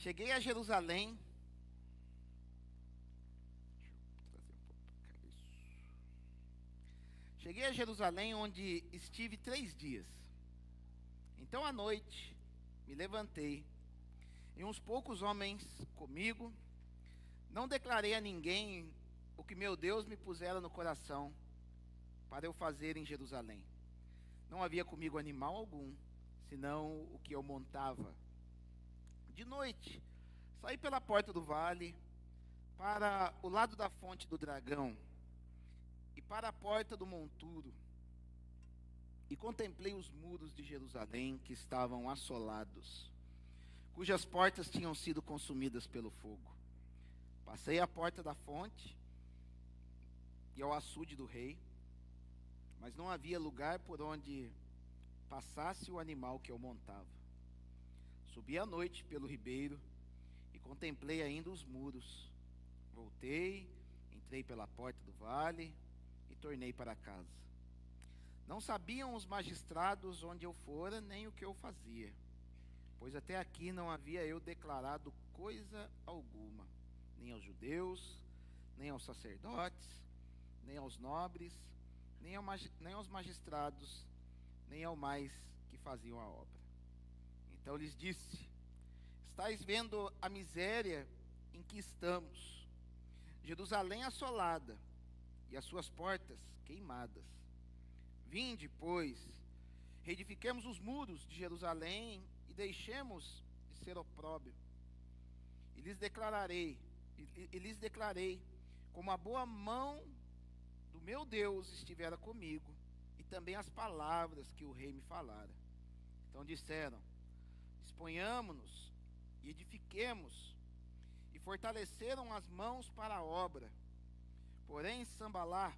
Cheguei a Jerusalém. Deixa eu trazer um pouco pra cá, isso. Cheguei a Jerusalém, onde estive 3 dias. Então à noite me levantei, e uns poucos homens comigo. Não declarei a ninguém o que meu Deus me pusera no coração para eu fazer em Jerusalém. Não havia comigo animal algum, senão o que eu montava. De noite, saí pela porta do vale, para o lado da fonte do dragão, e para a porta do monturo, e contemplei os muros de Jerusalém que estavam assolados, cujas portas tinham sido consumidas pelo fogo. Passei a porta da fonte e ao açude do rei, mas não havia lugar por onde passasse o animal que eu montava. Subi à noite pelo ribeiro e contemplei ainda os muros. Voltei, entrei pela porta do vale e tornei para casa. Não sabiam os magistrados onde eu fora, nem o que eu fazia, pois até aqui não havia eu declarado coisa alguma, nem aos judeus, nem aos sacerdotes, nem aos nobres, nem aos magistrados, nem ao mais que faziam a obra. Então lhes disse: estáis vendo a miséria em que estamos, Jerusalém assolada e as suas portas queimadas. Vinde, pois, reedifiquemos os muros de Jerusalém e deixemos de ser opróbrio. E lhes declarei como a boa mão do meu Deus estivera comigo, e também as palavras que o rei me falara. Então disseram: disponhamo-nos e edifiquemos, e fortaleceram as mãos para a obra. Porém Sambalá,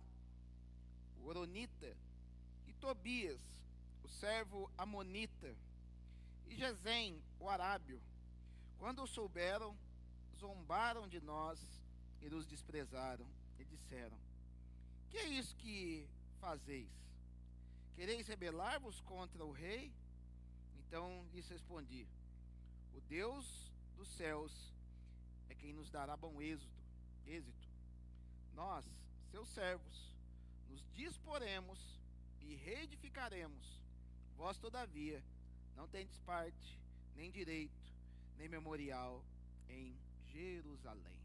o horonita, e Tobias, o servo amonita, e Gesem, o arábio, quando o souberam, zombaram de nós e nos desprezaram, e disseram: que é isso que fazeis? Quereis rebelar-vos contra o rei? Então lhes respondi: o Deus dos céus é quem nos dará bom êxito. Nós, seus servos, nos disporemos e reedificaremos. Vós, todavia, não tendes parte, nem direito, nem memorial em Jerusalém.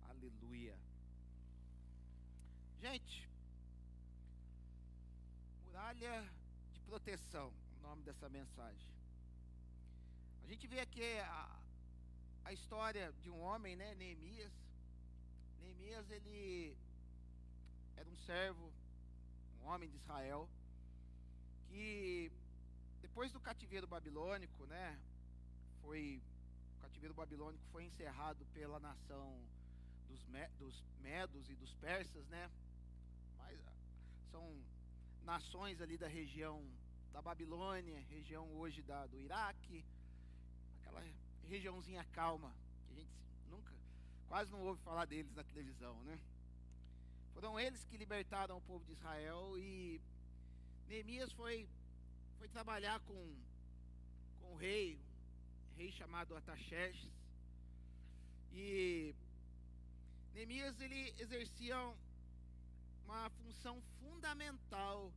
Aleluia. Gente, muralha de proteção, o nome dessa mensagem. A gente vê aqui a história de um homem, né, Neemias. Neemias, ele era um servo, um homem de Israel, que depois do cativeiro babilônico, né, o cativeiro babilônico foi encerrado pela nação dos medos e dos persas, né? Mas são nações ali da região da Babilônia, região hoje do Iraque, aquela regiãozinha calma que a gente quase não ouve falar deles na televisão, né? Foram eles que libertaram o povo de Israel, e Neemias foi trabalhar com o rei, um rei chamado Artaxerxes. E Neemias, ele exercia uma função fundamental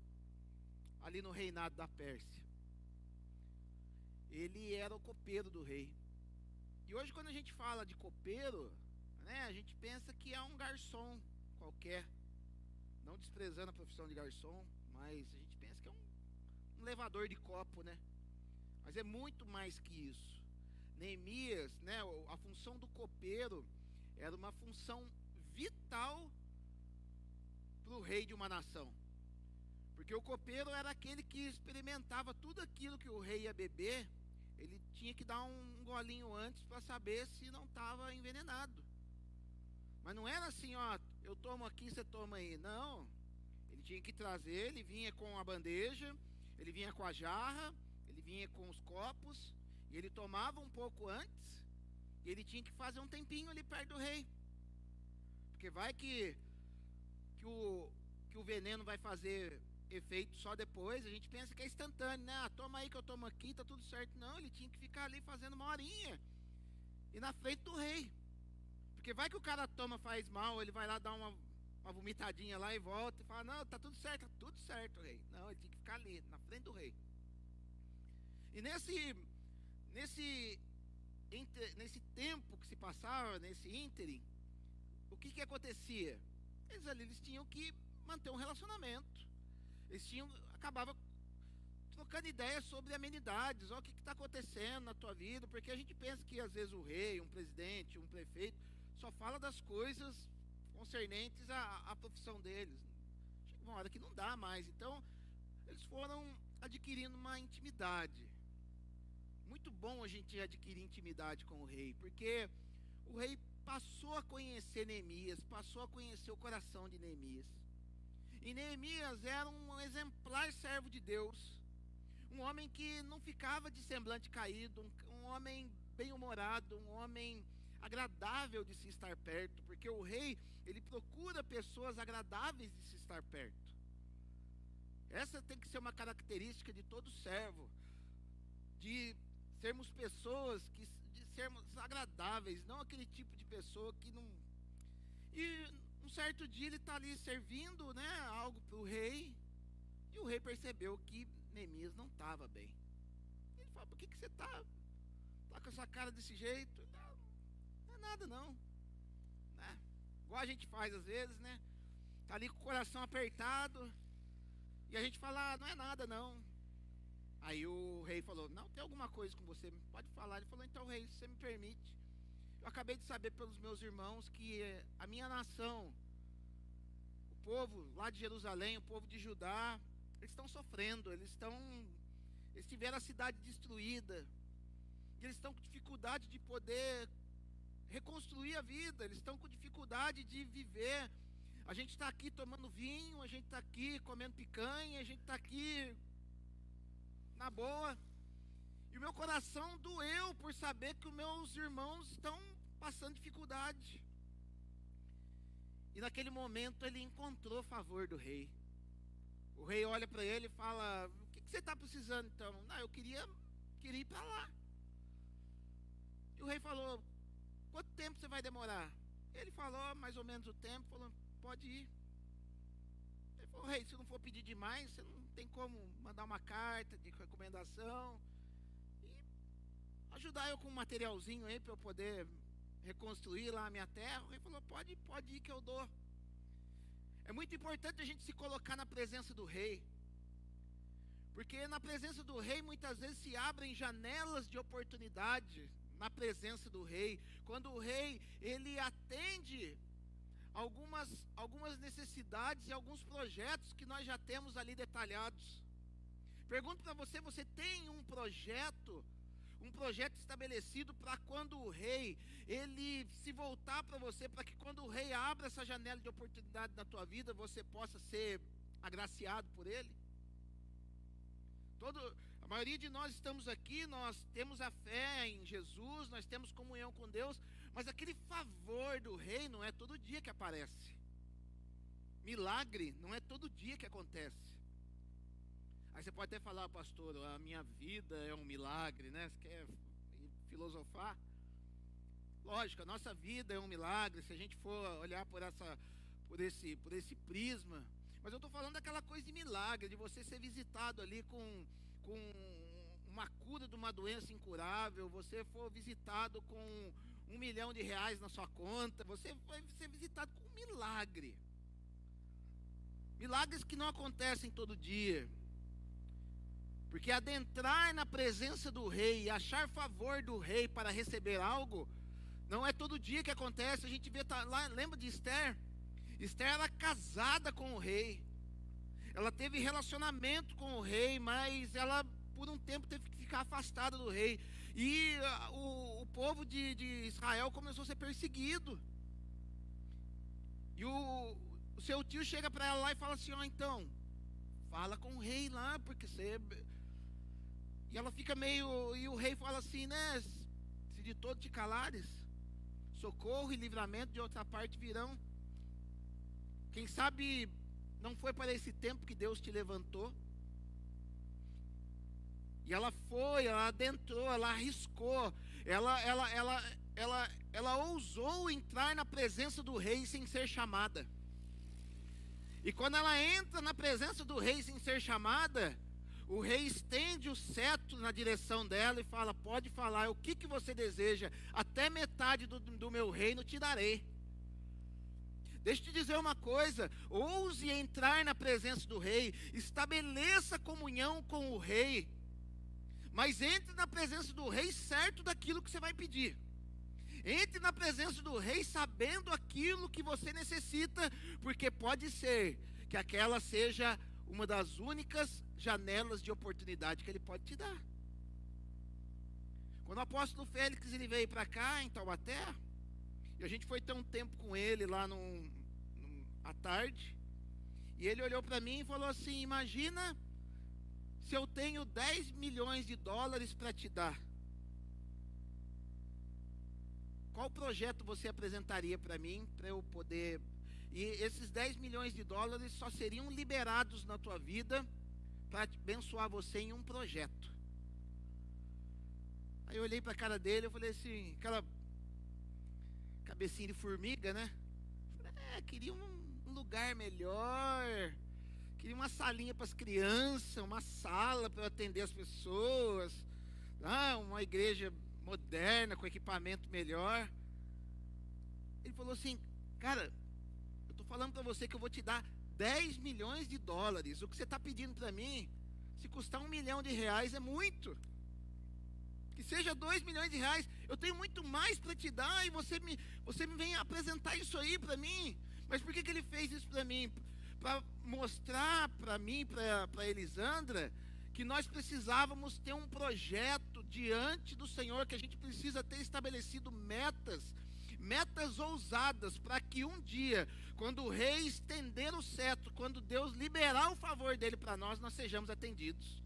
ali no reinado da Pérsia. Ele era o copeiro do rei. E hoje, quando a gente fala de copeiro, né, a gente pensa que é um garçom qualquer, não desprezando a profissão de garçom, mas a gente pensa que é um levador de copo, né? Mas é muito mais que isso. Neemias, né, a função do copeiro era uma função vital para o rei de uma nação, porque o copeiro era aquele que experimentava tudo aquilo que o rei ia beber. Ele tinha que dar um golinho antes para saber se não estava envenenado. Mas não era assim, ó, eu tomo aqui, você toma aí. Não, ele tinha que trazer, ele vinha com a bandeja, ele vinha com a jarra, ele vinha com os copos, e ele tomava um pouco antes, e ele tinha que fazer um tempinho ali perto do rei, porque vai que o veneno vai fazer efeito só depois. A gente pensa que é instantâneo, né? Toma aí que eu tomo aqui, tá tudo certo. Não, ele tinha que ficar ali fazendo uma horinha. e na frente do rei. Porque vai que o cara toma, faz mal, ele vai lá dar uma vomitadinha lá e volta e fala, não, tá tudo certo, rei. Não, ele tinha que ficar ali, na frente do rei. E nesse tempo que se passava, nesse ínterim, o que acontecia? Eles tinham que manter um relacionamento. Acabava trocando ideias sobre amenidades. Olha o que está acontecendo na tua vida, porque a gente pensa que às vezes o rei, um presidente, um prefeito, só fala das coisas concernentes à profissão deles. Chega uma hora que não dá mais. Então, eles foram adquirindo uma intimidade. Muito bom a gente adquirir intimidade com o rei, porque o rei passou a conhecer Neemias, passou a conhecer o coração de Neemias. E Neemias era um exemplar servo de Deus, um homem que não ficava de semblante caído, um homem bem-humorado, um homem agradável de se estar perto, porque o rei, ele procura pessoas agradáveis de se estar perto. Essa tem que ser uma característica de todo servo, de sermos pessoas, de sermos agradáveis, não aquele tipo de pessoa que não... E um certo dia ele está ali servindo, né, algo para o rei, e o rei percebeu que Neemias não estava bem. Ele fala, por que você está com essa cara desse jeito? Não é nada não, né? Igual a gente faz às vezes, né? Está ali com o coração apertado, e a gente fala, não é nada não. Aí o rei falou, não, tem alguma coisa com você, pode falar. Ele falou, então rei, se você me permite, eu acabei de saber pelos meus irmãos que a minha nação, o povo lá de Jerusalém, o povo de Judá, eles estão sofrendo, eles tiveram a cidade destruída, e eles estão com dificuldade de poder reconstruir a vida, eles estão com dificuldade de viver. A gente está aqui tomando vinho, a gente está aqui comendo picanha, a gente está aqui na boa, e o meu coração doeu por saber que os meus irmãos estão passando dificuldade. E naquele momento ele encontrou o favor do rei. O rei olha para ele e fala, o que você está precisando então? Não, eu queria ir para lá. E o rei falou, quanto tempo você vai demorar? Ele falou mais ou menos o tempo, falou, pode ir. Ele falou, rei, se não for pedir demais, você não tem como mandar uma carta de recomendação e ajudar eu com um materialzinho aí para eu poder reconstruir lá a minha terra? O rei falou, pode ir que eu dou. É muito importante a gente se colocar na presença do rei, porque na presença do rei muitas vezes se abrem janelas de oportunidade na presença do rei, quando o rei ele atende algumas necessidades e alguns projetos que nós já temos ali detalhados. Pergunto para você, você tem um projeto estabelecido para quando o rei, ele se voltar para você, para que quando o rei abra essa janela de oportunidade na tua vida, você possa ser agraciado por ele? A maioria de nós estamos aqui, nós temos a fé em Jesus, nós temos comunhão com Deus, mas aquele favor do rei não é todo dia que aparece. Milagre não é todo dia que acontece. Aí você pode até falar, pastor, a minha vida é um milagre, né? Você quer filosofar? Lógico, a nossa vida é um milagre, se a gente for olhar por esse prisma. Mas eu estou falando daquela coisa de milagre, de você ser visitado ali com uma cura de uma doença incurável, você for visitado com R$1 milhão na sua conta, você vai ser visitado com um milagre. Milagres que não acontecem todo dia. Porque adentrar na presença do rei e achar favor do rei para receber algo, não é todo dia que acontece. A gente vê lá, lembra de Esther? Esther era casada com o rei. Ela teve relacionamento com o rei, mas ela por um tempo teve que ficar afastada do rei. E o povo de Israel começou a ser perseguido. E o seu tio chega para ela lá e fala assim, então, fala com o rei lá, porque você... E ela fica meio... E o rei fala assim, né, se de todo te calares, socorro e livramento de outra parte virão. Quem sabe não foi para esse tempo que Deus te levantou? E ela foi, ela adentrou, ela arriscou, ela ela ousou entrar na presença do rei sem ser chamada. E quando ela entra na presença do rei sem ser chamada, o rei estende o cetro na direção dela e fala: pode falar, o que você deseja, até metade do meu reino te darei. Deixa eu te dizer uma coisa: ouse entrar na presença do rei, estabeleça comunhão com o rei, mas entre na presença do rei certo daquilo que você vai pedir. Entre na presença do rei sabendo aquilo que você necessita, porque pode ser que aquela seja uma das únicas janelas de oportunidade que ele pode te dar. Quando o apóstolo Félix ele veio para cá em Taubaté, e a gente foi ter um tempo com ele lá à tarde, e ele olhou para mim e falou assim: imagina se eu tenho 10 milhões de dólares para te dar. Qual projeto você apresentaria para mim, para eu poder... E esses 10 milhões de dólares só seriam liberados na tua vida para abençoar você em um projeto. Aí eu olhei para a cara dele, eu falei assim, aquela cabecinha de formiga, né? Queria um lugar melhor, queria uma salinha para as crianças, uma sala para atender as pessoas, uma igreja moderna, com equipamento melhor. Ele falou assim: cara, eu estou falando para você que eu vou te dar 10 milhões de dólares. O que você está pedindo para mim, se custar R$1 milhão é muito. Que seja 2 milhões de reais, eu tenho muito mais para te dar, e você me vem apresentar isso aí para mim. Mas por que ele fez isso para mim? Para mostrar para mim, para Elisandra, que nós precisávamos ter um projeto diante do Senhor, que a gente precisa ter estabelecido metas ousadas, para que um dia, quando o rei estender o cetro, quando Deus liberar o favor dele para nós sejamos atendidos.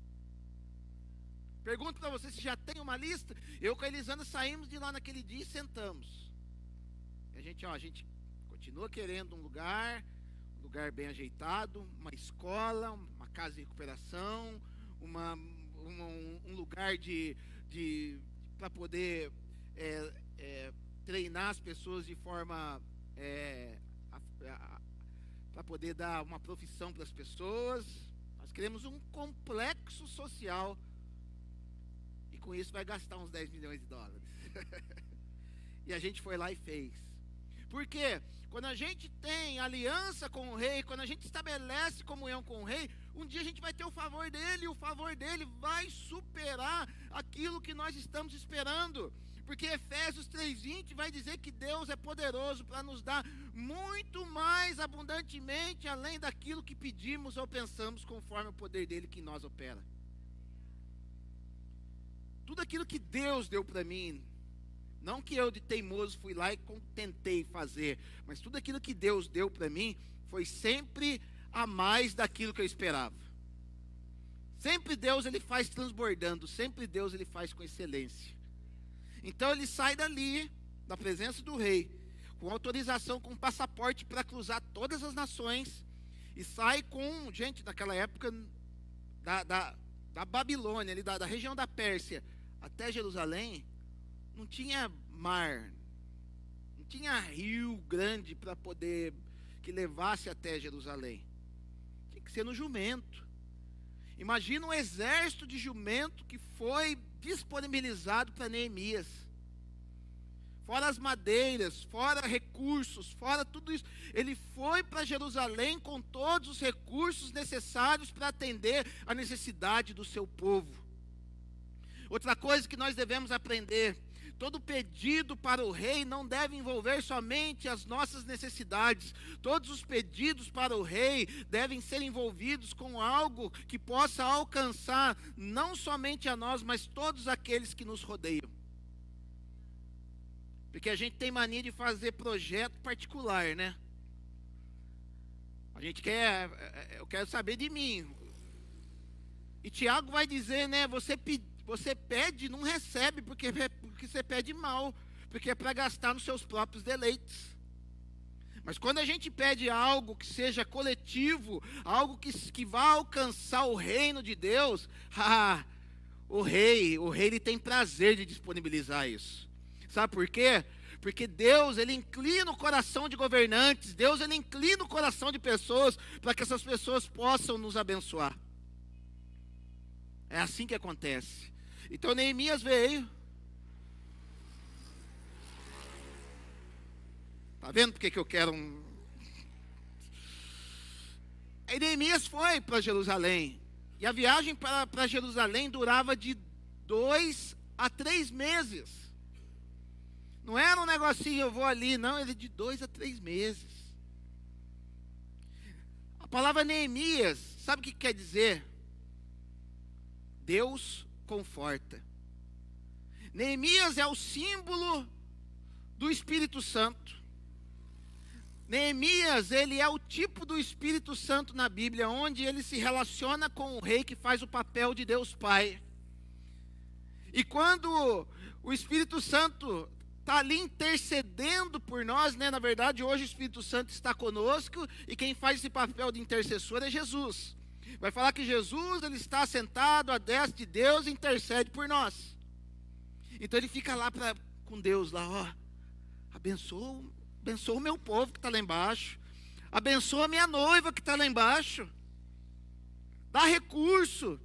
Pergunto para você se já tem uma lista. Eu com a Elisandra saímos de lá naquele dia e sentamos. A gente continua querendo um lugar bem ajeitado, uma escola, uma casa de recuperação, um lugar para poder treinar as pessoas de forma para poder dar uma profissão para as pessoas. Nós queremos um complexo social, e com isso vai gastar uns 10 milhões de dólares. E a gente foi lá e fez. Por quê? Quando a gente tem aliança com o rei, quando a gente estabelece comunhão com o rei, um dia a gente vai ter o favor dele, e o favor dele vai superar aquilo que nós estamos esperando. Porque Efésios 3:20 vai dizer que Deus é poderoso para nos dar muito mais abundantemente, além daquilo que pedimos ou pensamos, conforme o poder dele que em nós opera. Tudo aquilo que Deus deu para mim, não que eu de teimoso fui lá e tentei fazer, mas tudo aquilo que Deus deu para mim foi sempre a mais daquilo que eu esperava. Sempre Deus ele faz transbordando, sempre Deus ele faz com excelência. Então ele sai dali, da presença do rei, com autorização, com passaporte para cruzar todas as nações, e sai com, gente, naquela época, da Babilônia, ali, da região da Pérsia, até Jerusalém, não tinha mar, não tinha rio grande para poder, que levasse até Jerusalém. Tinha que ser no jumento. Imagina um exército de jumento que foi disponibilizado para Neemias. Fora as madeiras, fora recursos, fora tudo isso. Ele foi para Jerusalém com todos os recursos necessários para atender a necessidade do seu povo. Outra coisa que nós devemos aprender: todo pedido para o rei não deve envolver somente as nossas necessidades. Todos os pedidos para o rei devem ser envolvidos com algo que possa alcançar não somente a nós, mas todos aqueles que nos rodeiam. Porque a gente tem mania de fazer projeto particular, né? A gente quer, eu quero saber de mim. E Tiago vai dizer, né, você pede e não recebe, porque você pede mal, porque é para gastar nos seus próprios deleites. Mas quando a gente pede algo que seja coletivo, algo que vá alcançar o reino de Deus, o rei ele tem prazer de disponibilizar isso. Sabe por quê? Porque Deus, Ele inclina o coração de governantes, Deus, Ele inclina o coração de pessoas, para que essas pessoas possam nos abençoar. É assim que acontece. Então Neemias veio. Está vendo porque que eu quero um... Aí Neemias foi para Jerusalém. E a viagem para Jerusalém durava de 2 a 3 meses. Não era um negocinho, eu vou ali, não, ele de 2 a 3 meses. A palavra Neemias, sabe o que quer dizer? Deus conforta. Neemias é o símbolo do Espírito Santo. Neemias, ele é o tipo do Espírito Santo na Bíblia, onde ele se relaciona com o rei que faz o papel de Deus Pai. E quando o Espírito Santo está ali intercedendo por nós, né? Na verdade, hoje o Espírito Santo está conosco e quem faz esse papel de intercessor é Jesus. Vai falar que Jesus, ele está sentado à destra de Deus e intercede por nós. Então ele fica lá com Deus, lá, ó, abençoa o meu povo que está lá embaixo, abençoa a minha noiva que está lá embaixo, dá recurso.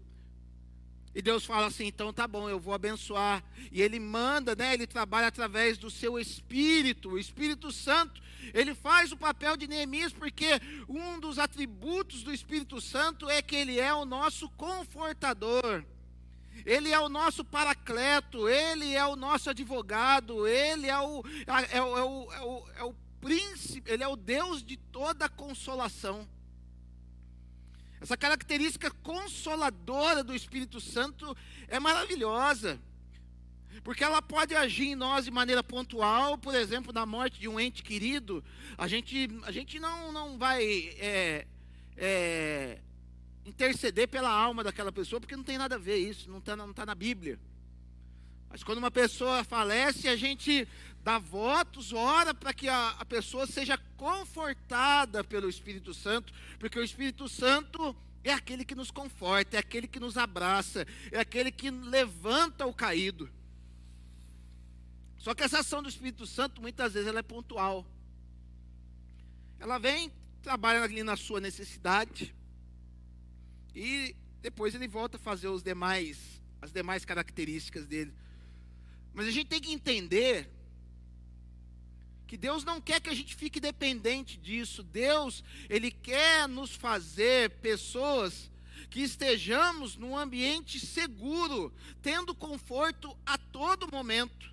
E Deus fala assim, então tá bom, eu vou abençoar. E Ele manda, né? Ele trabalha através do seu Espírito, o Espírito Santo. Ele faz o papel de Neemias, porque um dos atributos do Espírito Santo é que Ele é o nosso confortador. Ele é o nosso paracleto, Ele é o nosso advogado, Ele é o príncipe, Ele é o Deus de toda consolação. Essa característica consoladora do Espírito Santo é maravilhosa, porque ela pode agir em nós de maneira pontual. Por exemplo, na morte de um ente querido, a gente não vai interceder pela alma daquela pessoa, porque não tem nada a ver isso, não está na Bíblia. Mas quando uma pessoa falece, a gente dá votos, ora para que a pessoa seja confortada pelo Espírito Santo, porque o Espírito Santo é aquele que nos conforta, é aquele que nos abraça, é aquele que levanta o caído. Só que essa ação do Espírito Santo, muitas vezes, ela é pontual. Ela vem, trabalha ali na sua necessidade, e depois ele volta a fazer as demais características dele. Mas a gente tem que entender que Deus não quer que a gente fique dependente disso. Deus, Ele quer nos fazer pessoas que estejamos num ambiente seguro, tendo conforto a todo momento.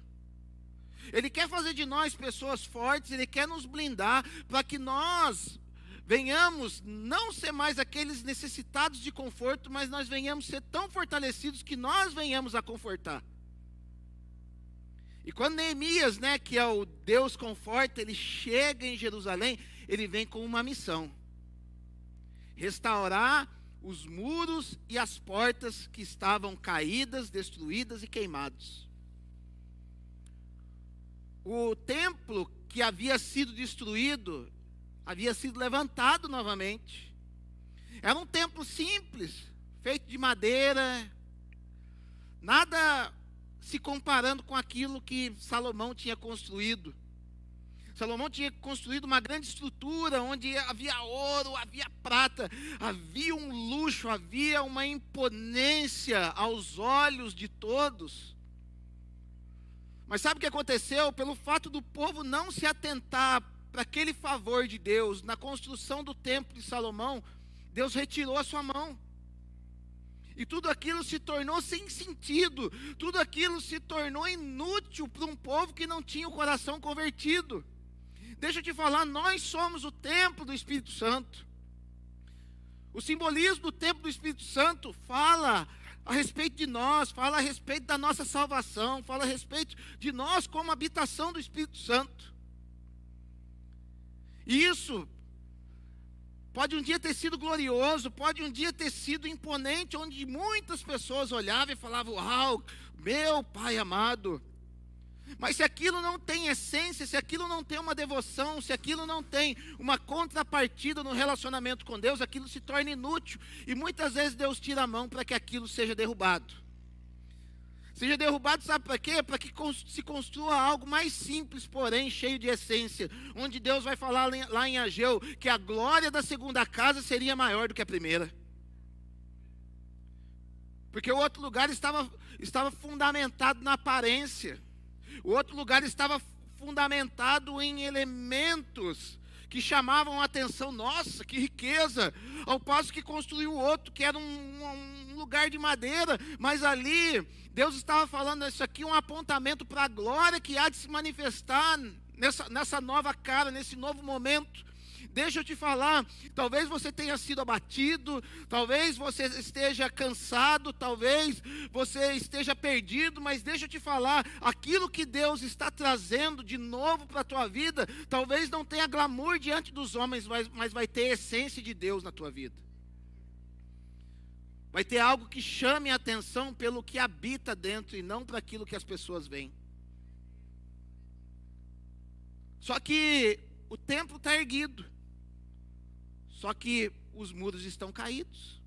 Ele quer fazer de nós pessoas fortes, Ele quer nos blindar para que nós venhamos não ser mais aqueles necessitados de conforto, mas nós venhamos ser tão fortalecidos que nós venhamos a confortar. E quando Neemias, né, que é o Deus conforta, ele chega em Jerusalém, ele vem com uma missão: restaurar os muros e as portas que estavam caídas, destruídas e queimados. O templo que havia sido destruído, havia sido levantado novamente. Era um templo simples, feito de madeira, nada se comparando com aquilo que Salomão tinha construído. Salomão tinha construído uma grande estrutura, onde havia ouro, havia prata, havia um luxo, havia uma imponência aos olhos de todos. Mas sabe o que aconteceu? Pelo fato do povo não se atentar para aquele favor de Deus, na construção do templo de Salomão, Deus retirou a sua mão. E tudo aquilo se tornou sem sentido, tudo aquilo se tornou inútil para um povo que não tinha o coração convertido. Deixa eu te falar, nós somos o templo do Espírito Santo. O simbolismo do templo do Espírito Santo fala a respeito de nós, fala a respeito da nossa salvação, fala a respeito de nós como habitação do Espírito Santo. E isso pode um dia ter sido glorioso, pode um dia ter sido imponente, onde muitas pessoas olhavam e falavam: uau, meu Pai amado. Mas se aquilo não tem essência, se aquilo não tem uma devoção, se aquilo não tem uma contrapartida no relacionamento com Deus, aquilo se torna inútil. E muitas vezes Deus tira a mão para que aquilo seja derrubado. Seja derrubado, sabe para quê? Para que se construa algo mais simples, porém cheio de essência. Onde Deus vai falar lá em Ageu que a glória da segunda casa seria maior do que a primeira. Porque o outro lugar estava fundamentado na aparência. O outro lugar estava fundamentado em elementos que chamavam a atenção. Nossa, que riqueza! Ao passo que construiu o outro, que era um lugar de madeira, mas ali Deus estava falando, isso aqui é um apontamento para a glória que há de se manifestar nessa nova cara, nesse novo momento. Deixa eu te falar, talvez você tenha sido abatido, talvez você esteja cansado, talvez você esteja perdido, mas deixa eu te falar, aquilo que Deus está trazendo de novo para a tua vida, talvez não tenha glamour diante dos homens, mas vai ter essência de Deus na tua vida. Vai ter algo que chame a atenção pelo que habita dentro e não para aquilo que as pessoas veem. Só que o templo está erguido. Só que os muros estão caídos.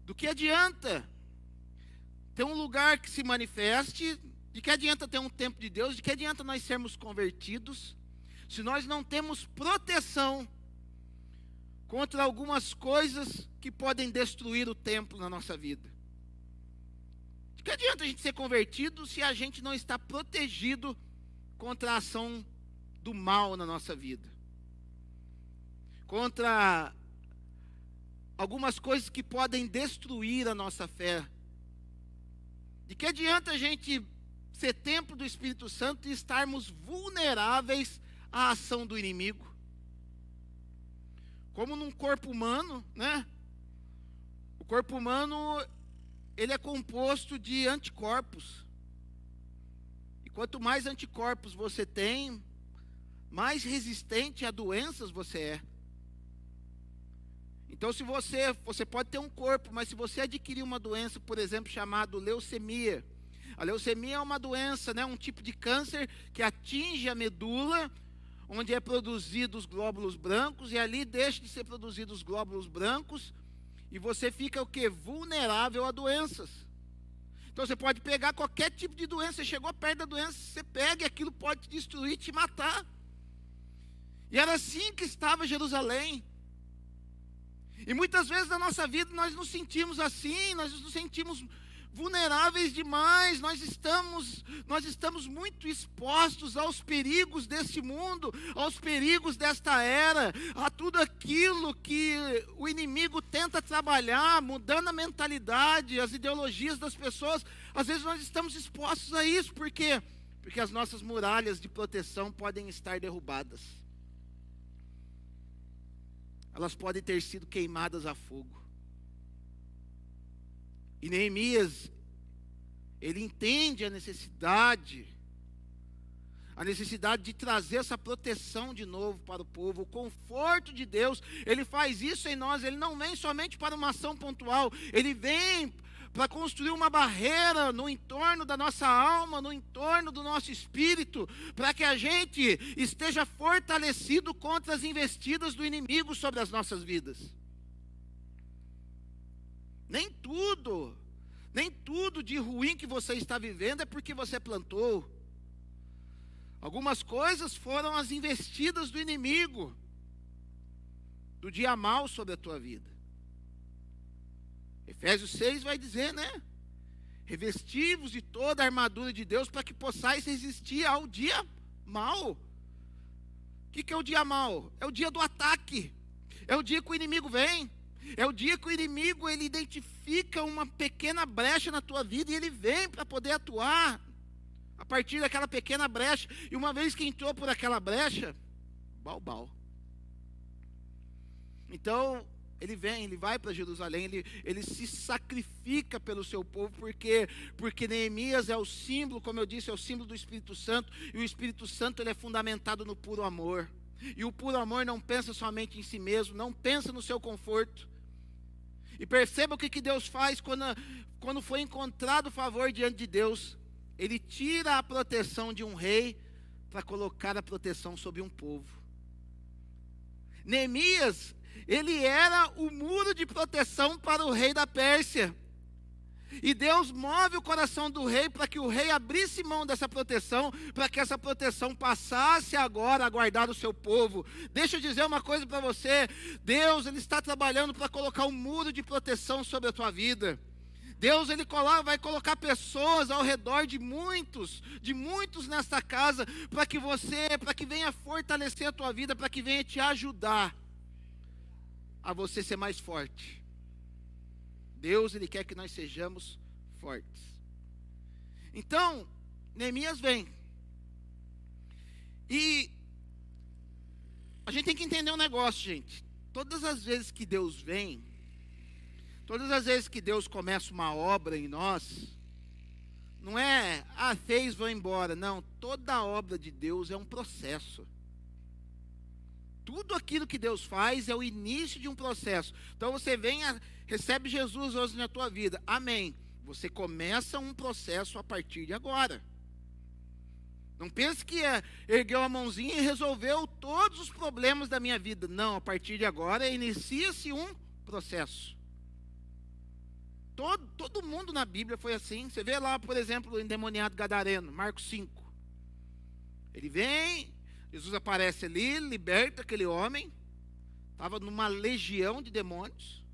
Do que adianta ter um lugar que se manifeste? De que adianta ter um templo de Deus? De que adianta nós sermos convertidos se nós não temos proteção contra algumas coisas que podem destruir o templo na nossa vida? De que adianta a gente ser convertido se a gente não está protegido contra a ação do mal na nossa vida? Contra algumas coisas que podem destruir a nossa fé. De que adianta a gente ser templo do Espírito Santo e estarmos vulneráveis à ação do inimigo? Como num corpo humano, né? O corpo humano, ele é composto de anticorpos. E quanto mais anticorpos você tem, mais resistente a doenças você é. Então, se você pode ter um corpo, mas se você adquirir uma doença, por exemplo, chamada leucemia. A leucemia é uma doença, né, um tipo de câncer que atinge a medula, onde é produzido os glóbulos brancos, e ali deixa de ser produzidos os glóbulos brancos, e você fica o quê? Vulnerável a doenças. Então, você pode pegar qualquer tipo de doença, você chegou perto da doença, você pega e aquilo pode te destruir, te matar. E era assim que estava Jerusalém. E muitas vezes na nossa vida nós nos sentimos assim, nós nos sentimos vulneráveis demais, nós estamos muito expostos aos perigos desse mundo, aos perigos desta era, a tudo aquilo que o inimigo tenta trabalhar, mudando a mentalidade, as ideologias das pessoas. Às vezes nós estamos expostos a isso, por quê? Porque as nossas muralhas de proteção podem estar derrubadas. Elas podem ter sido queimadas a fogo. E Neemias, ele entende a necessidade de trazer essa proteção de novo para o povo, o conforto de Deus. Ele faz isso em nós, ele não vem somente para uma ação pontual, ele vem para construir uma barreira no entorno da nossa alma, no entorno do nosso espírito, para que a gente esteja fortalecido contra as investidas do inimigo sobre as nossas vidas. Nem tudo de ruim que você está vivendo é porque você plantou. Algumas coisas foram as investidas do inimigo, do dia mal sobre a tua vida. Efésios 6 vai dizer, né? Revestivos de toda a armadura de Deus para que possais resistir ao dia mal. O que é o dia mal? É o dia do ataque. É o dia que o inimigo vem. É o dia que o inimigo, ele identifica uma pequena brecha na tua vida e ele vem para poder atuar a partir daquela pequena brecha. E uma vez que entrou por aquela brecha, bau. Então, ele vai para Jerusalém, ele se sacrifica pelo seu povo, porque Neemias é o símbolo, como eu disse, é o símbolo do Espírito Santo, e o Espírito Santo ele é fundamentado no puro amor. E o puro amor não pensa somente em si mesmo, não pensa no seu conforto. E perceba o que Deus faz quando foi encontrado favor diante de Deus. Ele tira a proteção de um rei para colocar a proteção sobre um povo. Neemias, ele era o muro de proteção para o rei da Pérsia. E Deus move o coração do rei para que o rei abrisse mão dessa proteção, para que essa proteção passasse agora a guardar o seu povo. Deixa eu dizer uma coisa para você: Deus, Ele está trabalhando para colocar um muro de proteção sobre a tua vida. Deus, Ele vai colocar pessoas ao redor de muitos nesta casa, para que venha fortalecer a tua vida, para que venha te ajudar a você ser mais forte. Deus, Ele quer que nós sejamos fortes. Então, Neemias vem. E a gente tem que entender um negócio, gente. Todas as vezes que Deus vem, todas as vezes que Deus começa uma obra em nós, não é, fez, vou embora. Não, toda obra de Deus é um processo. Tudo aquilo que Deus faz é o início de um processo. Então você recebe Jesus hoje na tua vida. Amém. Você começa um processo a partir de agora. Não pense que ergueu a mãozinha e resolveu todos os problemas da minha vida. Não, a partir de agora inicia-se um processo. Todo mundo na Bíblia foi assim. Você vê lá, por exemplo, o endemoniado gadareno, Marcos 5. Ele vem, Jesus aparece ali, liberta aquele homem. Estava numa legião de demônios,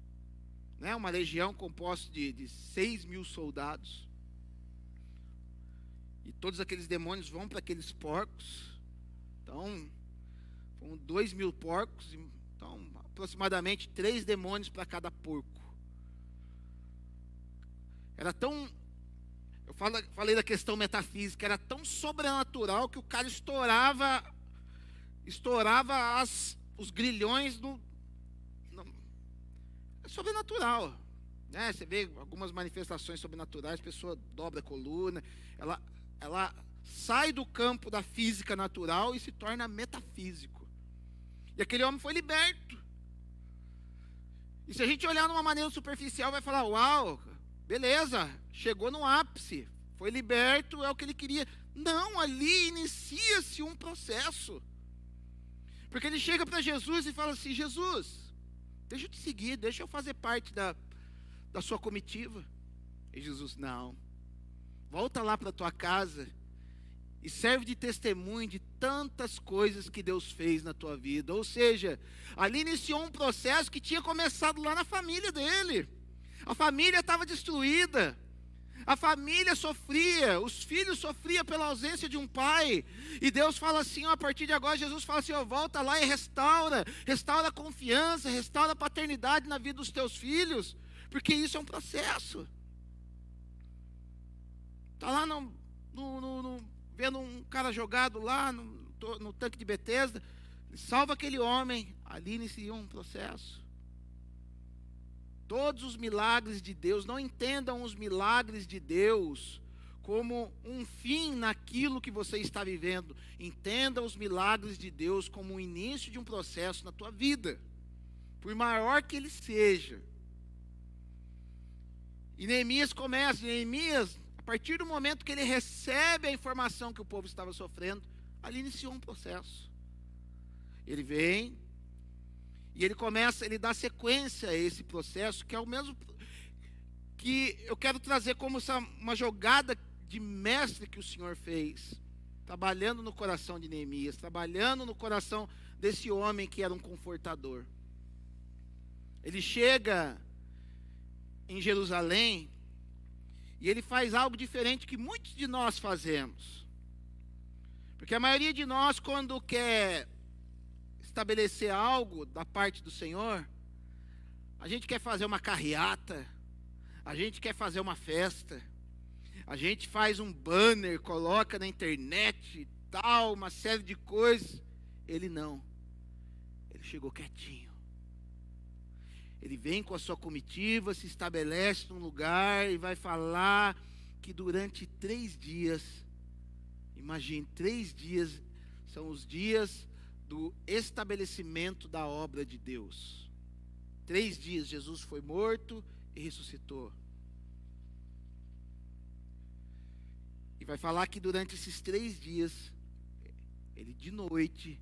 né? Uma legião composta de 6.000 soldados. E todos aqueles demônios vão para aqueles porcos. Então, foram 2.000 porcos. Então, aproximadamente 3 demônios para cada porco. Era tão... Eu falei da questão metafísica. Era tão sobrenatural que o cara estourava os grilhões é sobrenatural, né? Você vê algumas manifestações sobrenaturais, a pessoa dobra a coluna, ela sai do campo da física natural e se torna metafísico. E aquele homem foi liberto. E se a gente olhar de uma maneira superficial, vai falar: uau, beleza, chegou no ápice, foi liberto, é o que ele queria. Não, ali inicia-se um processo. Porque ele chega para Jesus e fala assim: Jesus, deixa eu te seguir, deixa eu fazer parte da sua comitiva. E Jesus: não, volta lá para a tua casa e serve de testemunho de tantas coisas que Deus fez na tua vida. Ou seja, ali iniciou um processo que tinha começado lá na família dele. A família estava destruída. A família sofria, os filhos sofriam pela ausência de um pai. E Deus fala assim, a partir de agora, Jesus fala assim: volta lá e restaura a confiança, restaura a paternidade na vida dos teus filhos, porque isso é um processo. Está lá vendo um cara jogado lá no tanque de Betesda, salva aquele homem, ali inicia um processo. Todos os milagres de Deus, não entendam os milagres de Deus como um fim naquilo que você está vivendo. Entenda os milagres de Deus como o início de um processo na tua vida, por maior que ele seja. E Neemias, a partir do momento que ele recebe a informação que o povo estava sofrendo, ali iniciou um processo. Ele vem e ele dá sequência a esse processo, que é o mesmo que eu quero trazer como uma jogada de mestre que o Senhor fez, trabalhando no coração de Neemias, trabalhando no coração desse homem que era um confortador. Ele chega em Jerusalém e ele faz algo diferente que muitos de nós fazemos. Porque a maioria de nós, quando quer estabelecer algo da parte do Senhor, a gente quer fazer uma carreata, a gente quer fazer uma festa, a gente faz um banner, coloca na internet e tal, uma série de coisas. Ele não, ele chegou quietinho. Ele vem com a sua comitiva, se estabelece num lugar e vai falar que durante 3 dias, imagine, 3 dias são os dias do estabelecimento da obra de Deus. 3 dias Jesus foi morto e ressuscitou. E vai falar que durante esses 3 dias, ele de noite,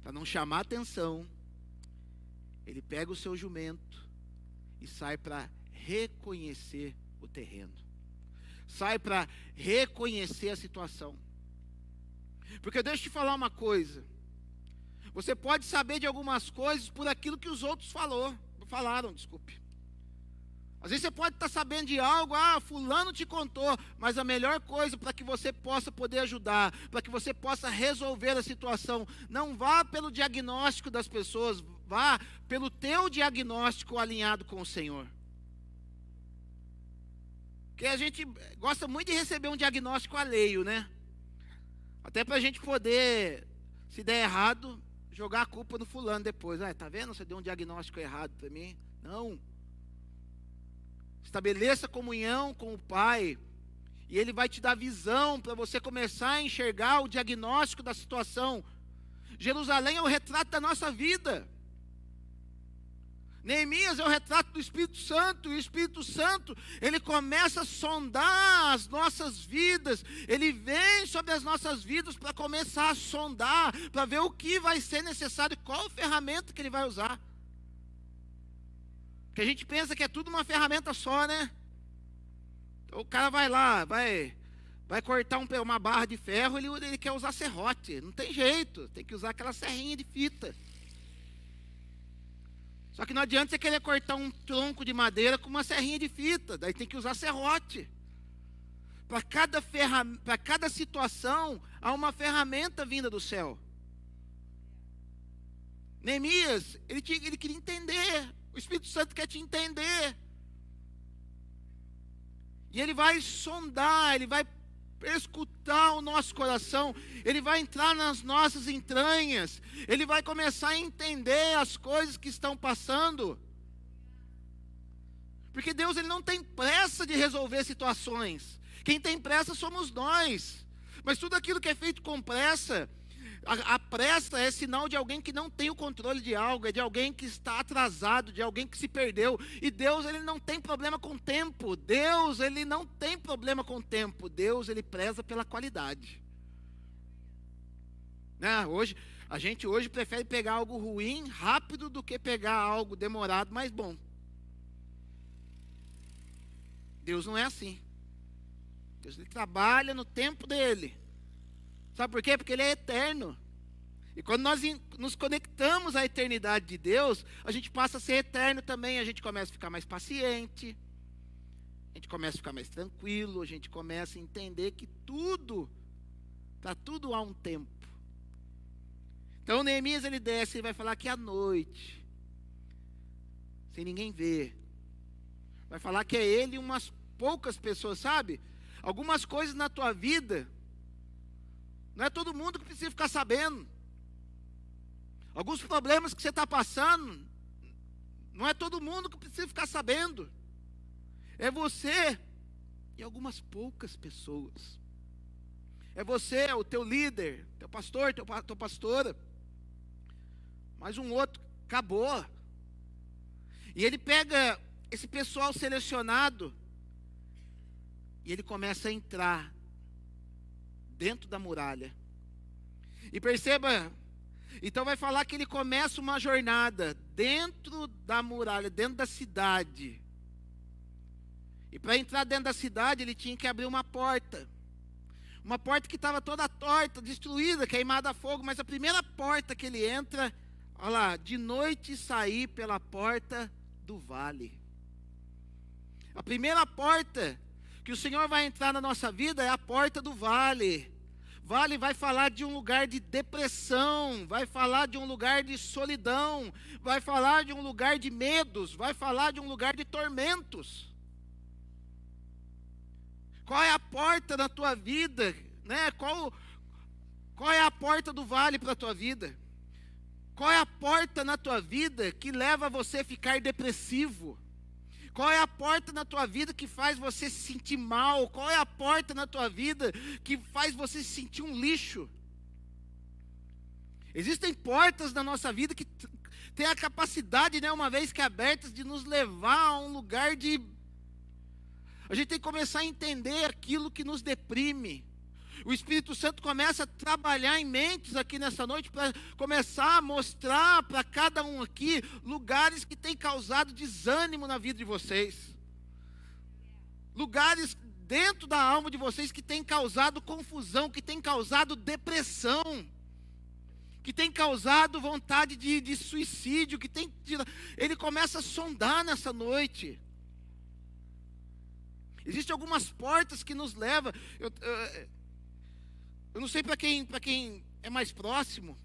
para não chamar atenção, ele pega o seu jumento e sai para reconhecer o terreno. Sai para reconhecer a situação. Porque deixa eu te falar uma coisa. Você pode saber de algumas coisas por aquilo que os outros falaram. Às vezes você pode estar sabendo de algo, fulano te contou, mas a melhor coisa para que você possa poder ajudar, para que você possa resolver a situação, não vá pelo diagnóstico das pessoas, vá pelo teu diagnóstico alinhado com o Senhor. Porque a gente gosta muito de receber um diagnóstico alheio, né? Até para a gente poder, se der errado, jogar a culpa no fulano depois. Tá vendo? Você deu um diagnóstico errado para mim. Não. Estabeleça comunhão com o Pai. E Ele vai te dar visão para você começar a enxergar o diagnóstico da situação. Jerusalém é o retrato da nossa vida. Neemias é o retrato do Espírito Santo. E o Espírito Santo, ele começa a sondar as nossas vidas. Ele vem sobre as nossas vidas para começar a sondar, para ver o que vai ser necessário, qual ferramenta que ele vai usar. Porque a gente pensa que é tudo uma ferramenta só, né? Então, o cara vai lá, vai cortar uma barra de ferro, ele quer usar serrote. Não tem jeito, tem que usar aquela serrinha de fita. Só que não adianta você querer cortar um tronco de madeira com uma serrinha de fita. Daí tem que usar serrote. Para cada situação, há uma ferramenta vinda do céu. Neemias, ele queria entender. O Espírito Santo quer te entender. E ele vai sondar, ele vai escutar o nosso coração, ele vai entrar nas nossas entranhas, ele vai começar a entender as coisas que estão passando. Porque Deus, ele não tem pressa de resolver situações. Quem tem pressa somos nós. Mas tudo aquilo que é feito com pressa, a pressa é sinal de alguém que não tem o controle de algo, é de alguém que está atrasado, de alguém que se perdeu. E Deus, ele não tem problema com o tempo. Deus, ele não tem problema com o tempo. Deus, ele preza pela qualidade. A gente hoje prefere pegar algo ruim rápido do que pegar algo demorado, mas bom. Deus não é assim. Deus, ele trabalha no tempo dele. Sabe por quê? Porque ele é eterno. E quando nós nos conectamos à eternidade de Deus, a gente passa a ser eterno também. A gente começa a ficar mais paciente, a gente começa a ficar mais tranquilo, a gente começa a entender que para tudo há um tempo. Então Neemias, ele desce e vai falar que à noite, sem ninguém ver, vai falar que é ele e umas poucas pessoas, sabe? Algumas coisas na tua vida, não é todo mundo que precisa ficar sabendo. Alguns problemas que você está passando, não é todo mundo que precisa ficar sabendo. É você e algumas poucas pessoas. É você, é o teu líder, teu pastor, tua pastora. Mas um outro, acabou. E ele pega esse pessoal selecionado e ele começa a entrar dentro da muralha. E perceba, então vai falar que ele começa uma jornada dentro da muralha, dentro da cidade. E para entrar dentro da cidade, ele tinha que abrir uma porta. Uma porta que estava toda torta, destruída, queimada a fogo. Mas a primeira porta que ele entra, olha lá, de noite sair pela porta do vale. A primeira porta que o Senhor vai entrar na nossa vida é a porta do vale. Vale vai falar de um lugar de depressão, vai falar de um lugar de solidão, vai falar de um lugar de medos, vai falar de um lugar de tormentos. Qual é a porta da tua vida, né? Qual é a porta do vale para a tua vida? Qual é a porta na tua vida que leva você a ficar depressivo? Qual é a porta na tua vida que faz você se sentir mal? Qual é a porta na tua vida que faz você se sentir um lixo? Existem portas na nossa vida que têm a capacidade, né, uma vez que abertas, de nos levar a um lugar de... A gente tem que começar a entender aquilo que nos deprime. O Espírito Santo começa a trabalhar em mentes aqui nessa noite para começar a mostrar para cada um aqui lugares que têm causado desânimo na vida de vocês. lugares dentro da alma de vocês que tem causado confusão, que tem causado depressão, que tem causado vontade de suicídio, ele começa a sondar nessa noite. Existem algumas portas que nos levam. Eu não sei para quem é mais próximo.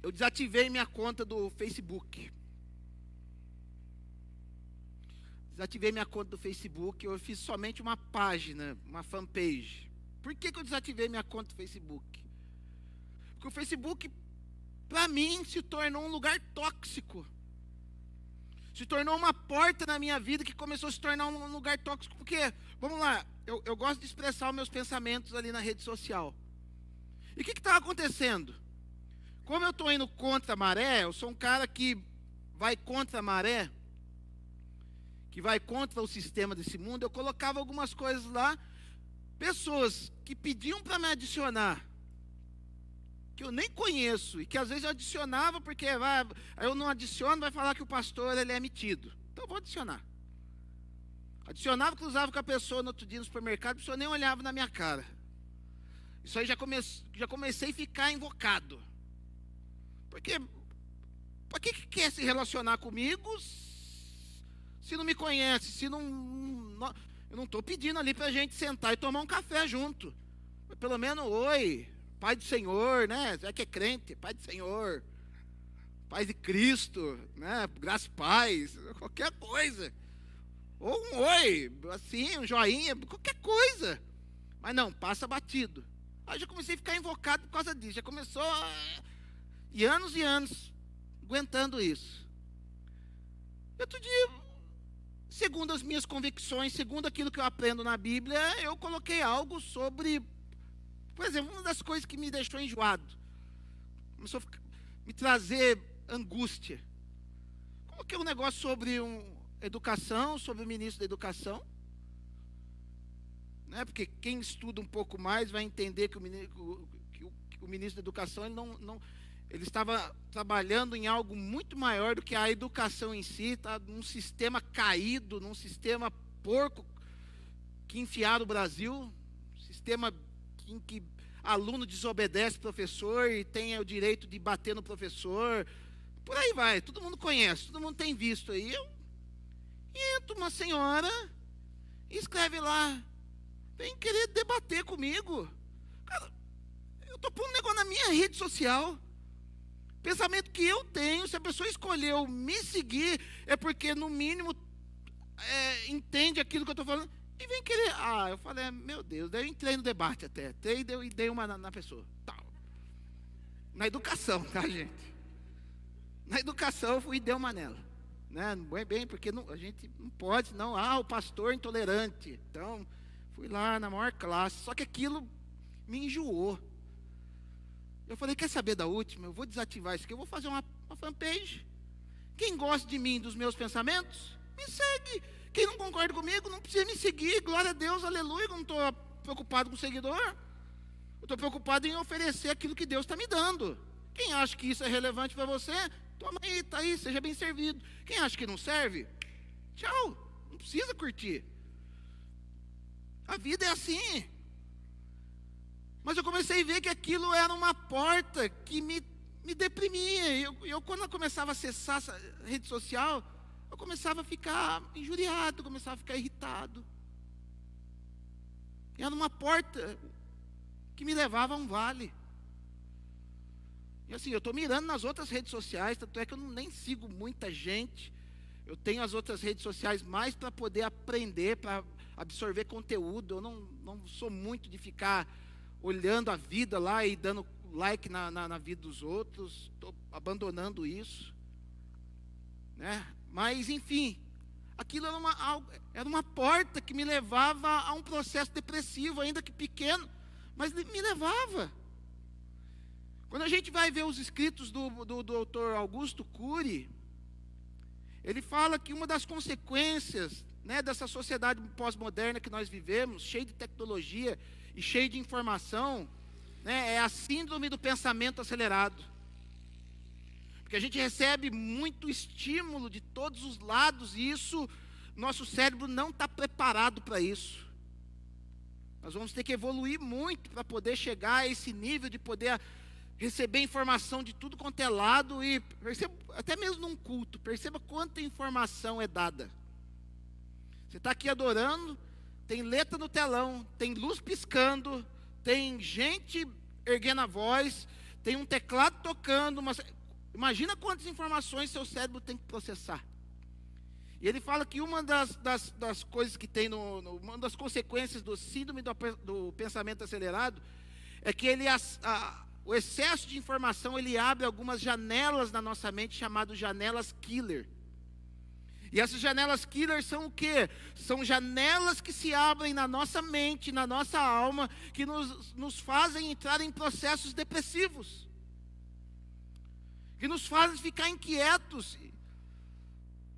Eu desativei minha conta do Facebook. Eu fiz somente uma página, uma fanpage. Por que eu desativei minha conta do Facebook? Porque o Facebook, para mim, se tornou um lugar tóxico. Se tornou uma porta na minha vida que começou a se tornar um lugar tóxico. Porque, vamos lá, eu gosto de expressar os meus pensamentos ali na rede social. E o que estava acontecendo? Como eu estou indo contra a maré, eu sou um cara que vai contra a maré, que vai contra o sistema desse mundo, eu colocava algumas coisas lá, pessoas que pediam para me adicionar, que eu nem conheço, e que às vezes eu adicionava, porque eu não adiciono, vai falar que o pastor ele é metido. Então eu vou adicionar. Adicionava, cruzava com a pessoa no outro dia no supermercado, a pessoa nem olhava na minha cara. Isso aí já comecei a ficar invocado. Porque, para que quer se relacionar comigo se não me conhece, eu não estou pedindo ali para a gente sentar e tomar um café junto. Mas pelo menos, oi, Pai do Senhor, né? Já que é crente, Pai do Senhor, Pai de Cristo, né? Graça e paz, qualquer coisa. Ou um oi, assim, um joinha, qualquer coisa. Mas não, passa batido. Aí já comecei a ficar invocado por causa disso. Já começou e anos aguentando isso. Outro dia, segundo as minhas convicções, segundo aquilo que eu aprendo na Bíblia, eu coloquei algo sobre, por exemplo, uma das coisas que me deixou enjoado, começou a me trazer angústia. Coloquei um negócio sobre educação, sobre o ministro da educação, né? Porque quem estuda um pouco mais vai entender que o ministro da educação ele estava trabalhando em algo muito maior do que a educação em si, tá? Num sistema caído, num sistema porco que enfiaram o Brasil, sistema em que aluno desobedece professor e tem o direito de bater no professor, por aí vai, todo mundo conhece, todo mundo tem visto aí. Entra uma senhora e escreve lá, vem querer debater comigo. Cara, eu estou pondo um negócio na minha rede social. Pensamento que eu tenho, se a pessoa escolheu me seguir, é porque no mínimo entende aquilo que eu estou falando e vem querer. Eu falei, meu Deus, daí eu entrei no debate até e dei uma na pessoa. Tal. Na educação, tá, gente? Na educação eu fui e dei uma nela. Né? Não é bem, porque a gente não pode, não. O pastor intolerante. Então, fui lá na maior classe, só que aquilo me enjoou. Eu falei, quer saber da última? Eu vou desativar isso aqui, eu vou fazer uma fanpage. Quem gosta de mim, dos meus pensamentos, me segue. Quem não concorda comigo, não precisa me seguir. Glória a Deus, aleluia. Eu não estou preocupado com o seguidor. Eu estou preocupado em oferecer aquilo que Deus está me dando. Quem acha que isso é relevante para você, toma aí, está aí, seja bem servido. Quem acha que não serve, tchau, não precisa curtir. A vida é assim. Mas eu comecei a ver que aquilo era uma porta que me deprimia. Eu quando eu começava a acessar essa rede social, eu começava a ficar injuriado, começava a ficar irritado. Era uma porta que me levava a um vale. E assim, eu estou mirando nas outras redes sociais, tanto é que eu nem sigo muita gente. Eu tenho as outras redes sociais mais para poder aprender, para absorver conteúdo. Eu não sou muito de ficar olhando a vida lá e dando like na vida dos outros. Estou abandonando isso, né? Mas enfim, aquilo era uma porta que me levava a um processo depressivo, ainda que pequeno, mas me levava. Quando a gente vai ver os escritos do doutor Augusto Cury, ele fala que uma das consequências, né, dessa sociedade pós-moderna que nós vivemos, cheia de tecnologia e cheia de informação, né, é a síndrome do pensamento acelerado. Porque a gente recebe muito estímulo de todos os lados e nosso cérebro não está preparado para isso. Nós vamos ter que evoluir muito para poder chegar a esse nível de poder receber informação de tudo quanto é lado e até mesmo num culto, perceba quanta informação é dada. Você está aqui adorando, tem letra no telão, tem luz piscando, tem gente erguendo a voz, tem um teclado tocando, imagina quantas informações seu cérebro tem que processar. E ele fala que uma das coisas que tem, uma das consequências do síndrome do pensamento acelerado, é que o excesso de informação, ele abre algumas janelas na nossa mente, chamadas janelas killer. E essas janelas killer são o quê? São janelas que se abrem na nossa mente, na nossa alma, que nos fazem entrar em processos depressivos, que nos fazem ficar inquietos.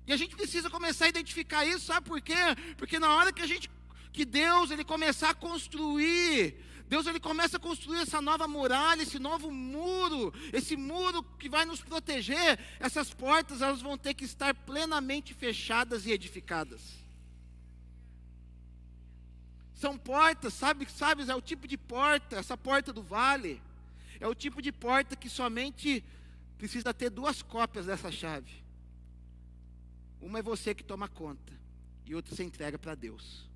E a gente precisa começar a identificar isso, sabe por quê? Porque na hora que Deus ele começar a construir, Deus ele começa a construir essa nova muralha, esse novo muro, esse muro que vai nos proteger, essas portas elas vão ter que estar plenamente fechadas e edificadas. São portas, sabe, é o tipo de porta, essa porta do vale, é o tipo de porta que somente precisa ter 2 cópias dessa chave. Uma é você que toma conta e outra você entrega para Deus.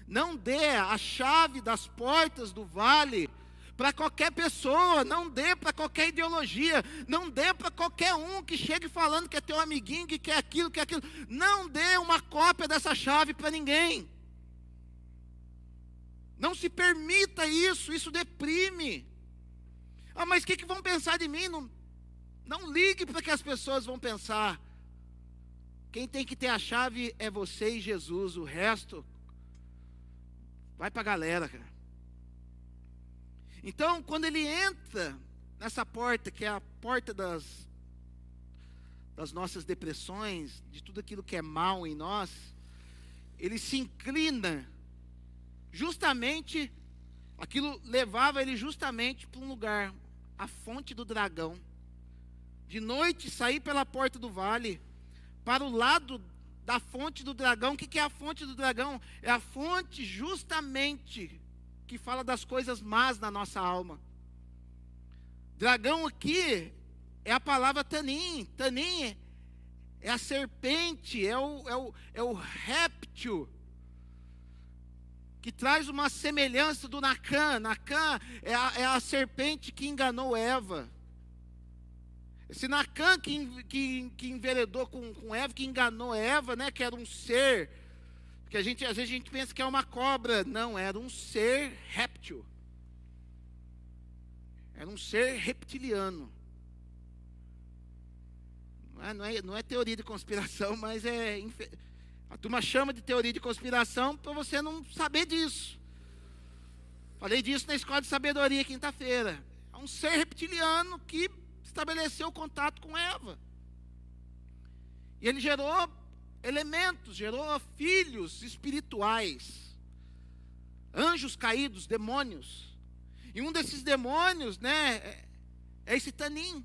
Não dê a chave das portas do vale para qualquer pessoa, não dê para qualquer ideologia, não dê para qualquer um que chegue falando que é teu amiguinho, que quer aquilo, que quer aquilo. Não dê uma cópia dessa chave para ninguém. Não se permita isso deprime. Ah, mas o que vão pensar de mim? Não ligue para o que as pessoas vão pensar. Quem tem que ter a chave é você e Jesus, o resto vai para a galera, cara. Então, quando ele entra nessa porta, que é a porta das nossas depressões, de tudo aquilo que é mal em nós, ele se inclina, justamente, aquilo levava ele justamente para um lugar, a fonte do dragão. De noite, sair pela porta do vale, para o lado da fonte do dragão. O que é a fonte do dragão? É a fonte justamente que fala das coisas más na nossa alma. Dragão aqui é a palavra tanim. Tanim é a serpente, é o réptil, que traz uma semelhança do Nacã. Nacã é a serpente que enganou Eva. Esse Nacã que enveredou com Eva, que enganou Eva, né, que era um ser, que às vezes a gente pensa que é uma cobra. Não, era um ser réptil. Era um ser reptiliano. Não é teoria de conspiração, mas a turma chama de teoria de conspiração para você não saber disso. Falei disso na escola de sabedoria quinta-feira. É um ser reptiliano que estabeleceu contato com Eva. E ele gerou elementos, gerou filhos espirituais, anjos caídos, demônios. E um desses demônios, né, é esse Tanim,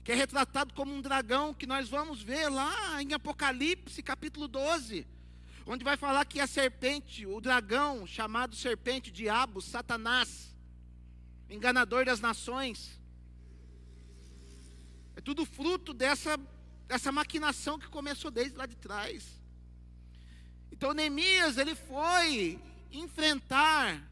que é retratado como um dragão, que nós vamos ver lá em Apocalipse, capítulo 12, onde vai falar que a serpente, o dragão, chamado serpente, diabo, Satanás, enganador das nações, é tudo fruto dessa maquinação que começou desde lá de trás. Então Neemias, ele foi enfrentar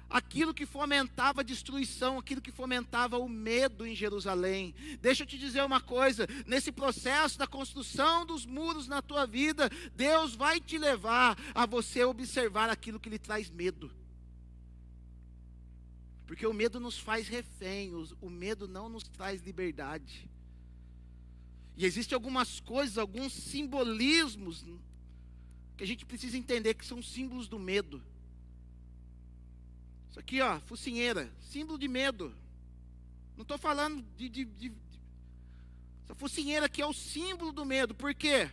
aquilo que fomentava a destruição, aquilo que fomentava o medo em Jerusalém. Deixa eu te dizer uma coisa, nesse processo da construção dos muros na tua vida, Deus vai te levar a você observar aquilo que lhe traz medo. Porque o medo nos faz refém, o medo não nos traz liberdade. E existem algumas coisas, alguns simbolismos que a gente precisa entender que são símbolos do medo. Isso aqui, ó, focinheira, símbolo de medo. Não estou falando essa focinheira aqui é o símbolo do medo. Por quê?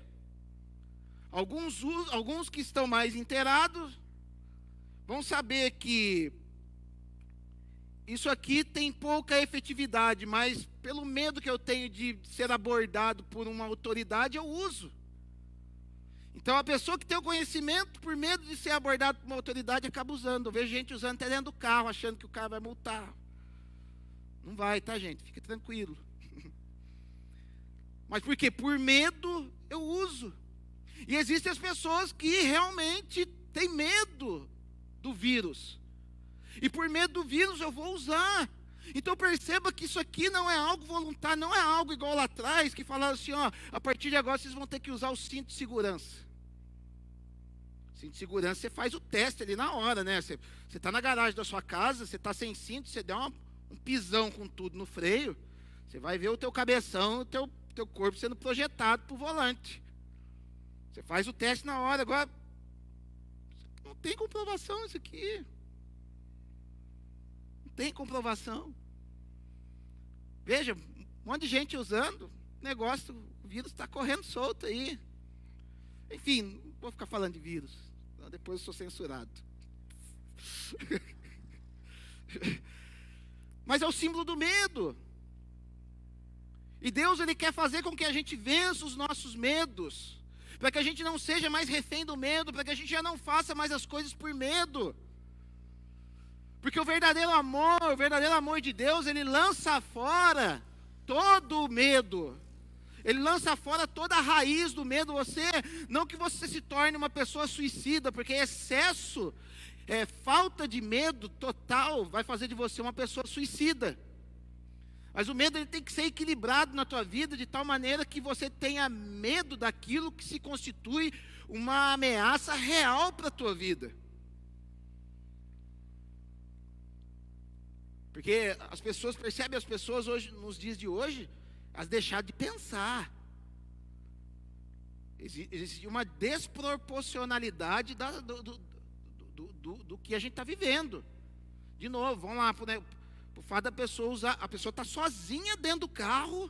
Alguns que estão mais inteirados vão saber que isso aqui tem pouca efetividade, mas pelo medo que eu tenho de ser abordado por uma autoridade, eu uso. Então, a pessoa que tem o conhecimento, por medo de ser abordado por uma autoridade, acaba usando. Eu vejo gente usando até dentro do carro, achando que o carro vai multar. Não vai, tá, gente? Fica tranquilo. Mas por quê? Por medo, eu uso. E existem as pessoas que realmente têm medo do vírus. E por medo do vírus, eu vou usar. Então perceba que isso aqui não é algo voluntário, não é algo igual lá atrás, que falaram assim, ó, a partir de agora vocês vão ter que usar o cinto de segurança. Cinto de segurança, você faz o teste ali na hora, né? Você está na garagem da sua casa, você está sem cinto, você der um pisão com tudo no freio, você vai ver o teu cabeção, o teu corpo sendo projetado para o volante. Você faz o teste na hora. Agora, não tem comprovação isso aqui. Não tem comprovação. Veja, um monte de gente usando, o vírus está correndo solto aí. Enfim, não vou ficar falando de vírus, depois eu sou censurado. Mas é o símbolo do medo. E Deus, Ele quer fazer com que a gente vença os nossos medos, para que a gente não seja mais refém do medo, para que a gente já não faça mais as coisas por medo. Porque o verdadeiro amor de Deus, Ele lança fora todo o medo. Ele lança fora toda a raiz do medo. Não que você se torne uma pessoa suicida, porque excesso, falta de medo total vai fazer de você uma pessoa suicida. Mas o medo, ele tem que ser equilibrado na tua vida de tal maneira que você tenha medo daquilo que se constitui uma ameaça real para a tua vida. Porque as pessoas hoje, nos dias de hoje, elas deixaram de pensar. Existe uma desproporcionalidade do que a gente está vivendo. De novo, vamos lá, o fato da pessoa usar, a pessoa está sozinha dentro do carro,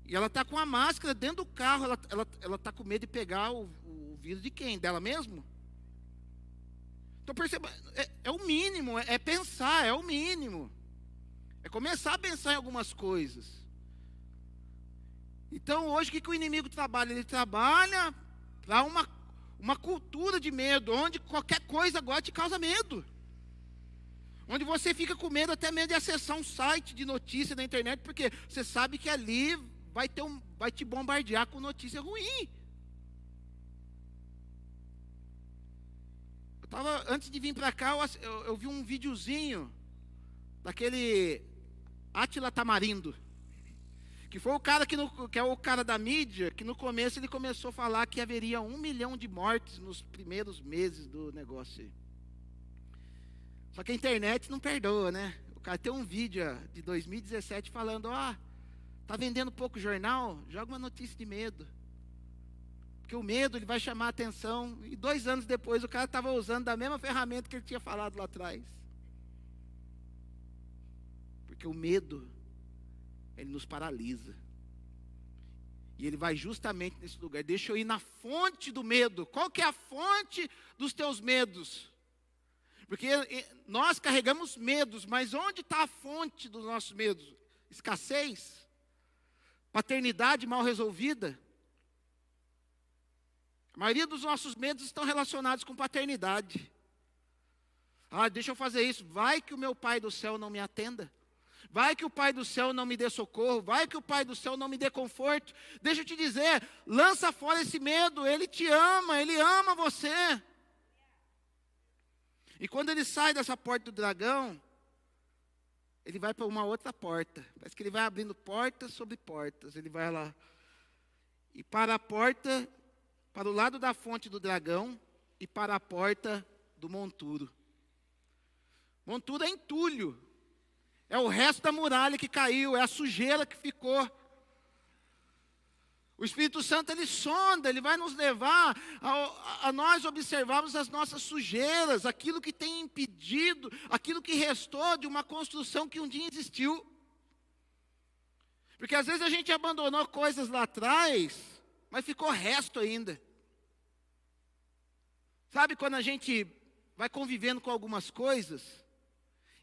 e ela está com a máscara dentro do carro, ela está com medo de pegar o vírus de quem? Dela mesmo? Então perceba, é o mínimo, é pensar, é o mínimo. É começar a pensar em algumas coisas. Então hoje o que o inimigo trabalha? Ele trabalha para uma cultura de medo, onde qualquer coisa agora te causa medo. Onde você fica com medo, até medo de acessar um site de notícia da internet, porque você sabe que ali vai te bombardear com notícia ruim. Antes de vir para cá, eu vi um videozinho daquele Átila Tamarindo, que foi o cara que é o cara da mídia, que no começo ele começou a falar que haveria 1 milhão de mortes nos primeiros meses do negócio aí. Só que a internet não perdoa, né? O cara tem um vídeo de 2017 falando, tá vendendo pouco jornal? Joga uma notícia de medo. Porque o medo, ele vai chamar a atenção. E 2 anos depois, o cara estava usando da mesma ferramenta que ele tinha falado lá atrás. Porque o medo, ele nos paralisa. E ele vai justamente nesse lugar. Deixa eu ir na fonte do medo. Qual que é a fonte dos teus medos? Porque nós carregamos medos, mas onde está a fonte dos nossos medos? Escassez? Paternidade mal resolvida? A maioria dos nossos medos estão relacionados com paternidade. Deixa eu fazer isso. Vai que o meu Pai do céu não me atenda. Vai que o Pai do céu não me dê socorro. Vai que o Pai do céu não me dê conforto. Deixa eu te dizer, lança fora esse medo. Ele te ama, Ele ama você. E quando ele sai dessa porta do dragão, ele vai para uma outra porta. Parece que ele vai abrindo portas sobre portas. Ele vai lá. E para a porta, para o lado da fonte do dragão e para a porta do monturo. Monturo é entulho. É o resto da muralha que caiu, é a sujeira que ficou. O Espírito Santo, ele sonda, ele vai nos levar a nós observarmos as nossas sujeiras, aquilo que tem impedido, aquilo que restou de uma construção que um dia existiu. Porque às vezes a gente abandonou coisas lá atrás, mas ficou resto ainda. Sabe quando a gente vai convivendo com algumas coisas,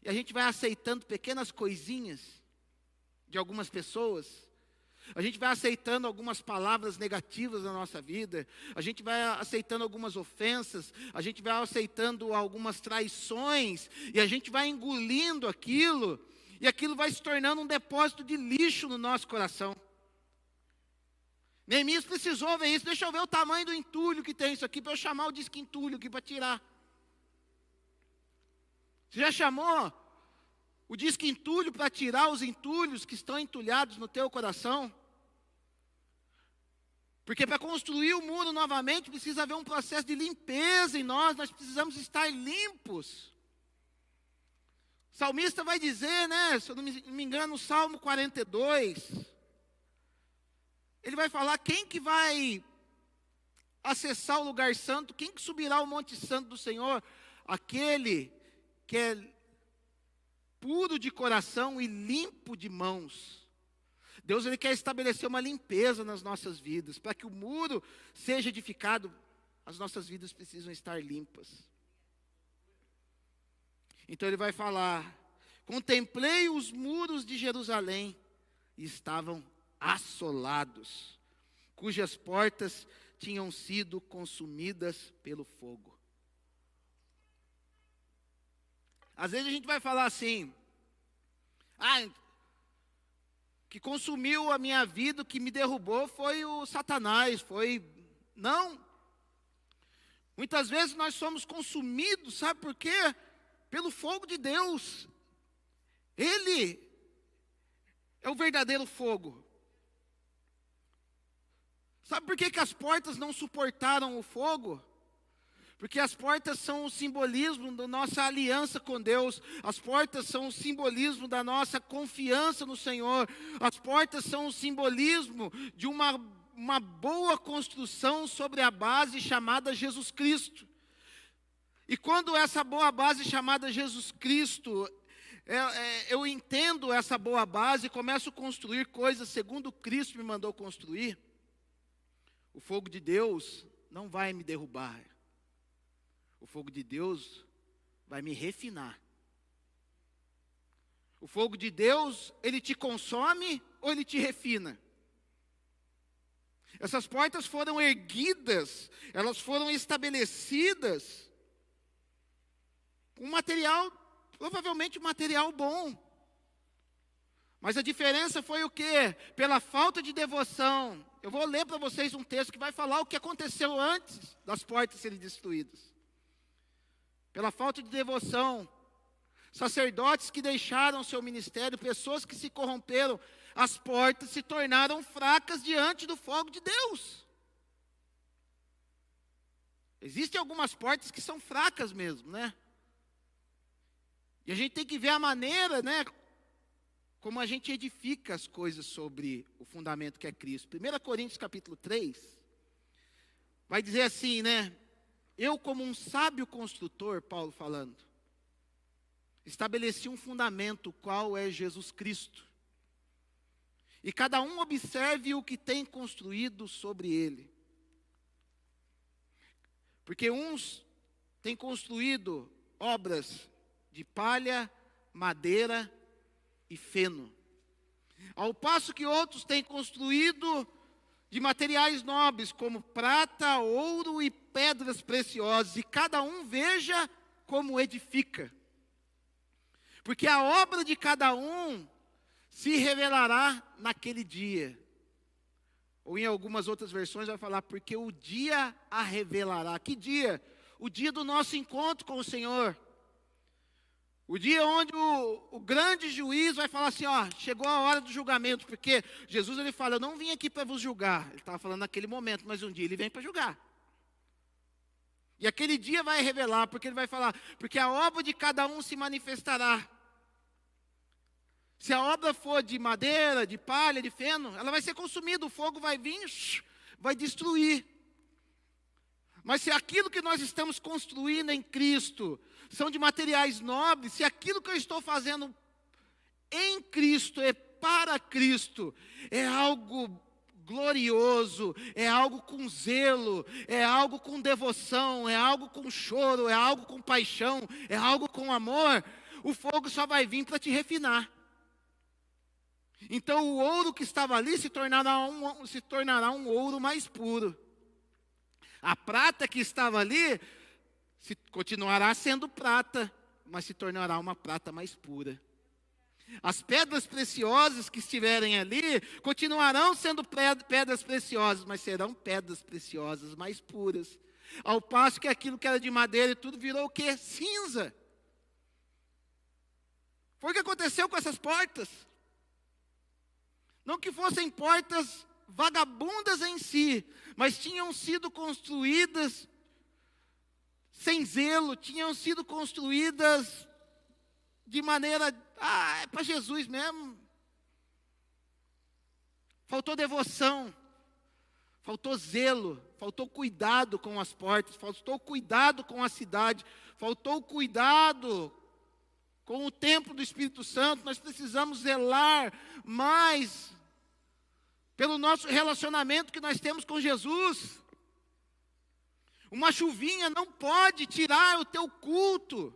E a gente vai aceitando pequenas coisinhas de algumas pessoas. A gente vai aceitando algumas palavras negativas na nossa vida. A gente vai aceitando algumas ofensas. A gente vai aceitando algumas traições. E a gente vai engolindo aquilo. E aquilo vai se tornando um depósito de lixo no nosso coração. Neemias precisou ver isso. Deixa eu ver o tamanho do entulho que tem isso aqui, para eu chamar o disque entulho aqui para tirar. Você já chamou o disque entulho para tirar os entulhos que estão entulhados no teu coração? Porque para construir o muro novamente precisa haver um processo de limpeza em nós precisamos estar limpos. O salmista vai dizer, né, se eu não me engano, no Salmo 42, ele vai falar: quem que vai acessar o lugar santo, quem que subirá ao monte santo do Senhor? Aquele que é puro de coração e limpo de mãos. Deus, Ele quer estabelecer uma limpeza nas nossas vidas. Para que o muro seja edificado, as nossas vidas precisam estar limpas. Então Ele vai falar: contemplei os muros de Jerusalém e estavam assolados, cujas portas tinham sido consumidas pelo fogo. Às vezes a gente vai falar assim: que consumiu a minha vida, o que me derrubou foi o Satanás, Não. Muitas vezes nós somos consumidos, sabe por quê? Pelo fogo de Deus. Ele é o verdadeiro fogo. Sabe por que as portas não suportaram o fogo? Porque as portas são o simbolismo da nossa aliança com Deus. As portas são o simbolismo da nossa confiança no Senhor. As portas são o simbolismo de uma boa construção sobre a base chamada Jesus Cristo. E quando essa boa base chamada Jesus Cristo, eu entendo essa boa base e começo a construir coisas segundo Cristo me mandou construir, o fogo de Deus não vai me derrubar. O fogo de Deus vai me refinar. O fogo de Deus, ele te consome ou ele te refina? Essas portas foram erguidas, elas foram estabelecidas com material, provavelmente um material bom. Mas a diferença foi o quê? Pela falta de devoção. Eu vou ler para vocês um texto que vai falar o que aconteceu antes das portas serem destruídas. Pela falta de devoção, sacerdotes que deixaram seu ministério, pessoas que se corromperam, as portas se tornaram fracas diante do fogo de Deus. Existem algumas portas que são fracas mesmo, né? E a gente tem que ver a maneira, né, como a gente edifica as coisas sobre o fundamento que é Cristo. 1 Coríntios capítulo 3, vai dizer assim, né? Eu, como um sábio construtor, Paulo falando, estabeleci um fundamento, qual é Jesus Cristo. E cada um observe o que tem construído sobre ele. Porque uns têm construído obras de palha, madeira e feno, ao passo que outros têm construído de materiais nobres, como prata, ouro e pedras preciosas, e cada um veja como edifica. Porque a obra de cada um se revelará naquele dia. Ou em algumas outras versões vai falar, porque o dia a revelará. Que dia? O dia do nosso encontro com o Senhor. O dia onde o grande juiz vai falar assim, chegou a hora do julgamento, porque Jesus ele fala, eu não vim aqui para vos julgar. Ele estava falando naquele momento, mas um dia ele vem para julgar. E aquele dia vai revelar, porque ele vai falar, porque a obra de cada um se manifestará. Se a obra for de madeira, de palha, de feno, ela vai ser consumida, o fogo vai vir, vai destruir. Mas se aquilo que nós estamos construindo em Cristo são de materiais nobres, se aquilo que eu estou fazendo em Cristo é para Cristo, é algo glorioso, é algo com zelo, é algo com devoção, é algo com choro, é algo com paixão, é algo com amor, o fogo só vai vir para te refinar. Então o ouro que estava ali se tornará um ouro mais puro. A prata que estava ali continuará sendo prata, mas se tornará uma prata mais pura. As pedras preciosas que estiverem ali continuarão sendo pedras preciosas, mas serão pedras preciosas mais puras. Ao passo que aquilo que era de madeira e tudo virou o quê? Cinza. Foi o que aconteceu com essas portas. Não que fossem portas vagabundas em si, mas tinham sido construídas sem zelo, tinham sido construídas de maneira, é para Jesus mesmo. Faltou devoção, faltou zelo, faltou cuidado com as portas, faltou cuidado com a cidade, faltou cuidado com o templo do Espírito Santo. Nós precisamos zelar mais pelo nosso relacionamento que nós temos com Jesus. Uma chuvinha não pode tirar o teu culto.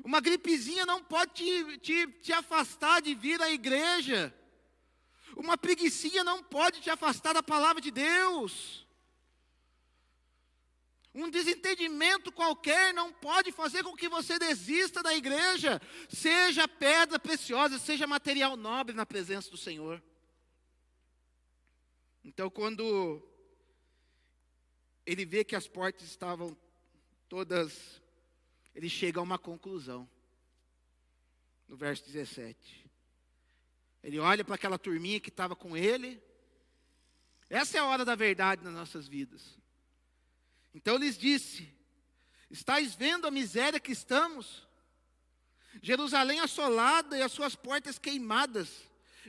Uma gripezinha não pode te afastar de vir à igreja. Uma preguicinha não pode te afastar da palavra de Deus. Um desentendimento qualquer não pode fazer com que você desista da igreja. Seja pedra preciosa, seja material nobre na presença do Senhor. Então, quando ele vê que as portas estavam todas, ele chega a uma conclusão. No verso 17. Ele olha para aquela turminha que estava com ele. Essa é a hora da verdade nas nossas vidas. Então lhes disse: estáis vendo a miséria que estamos? Jerusalém assolada e as suas portas queimadas.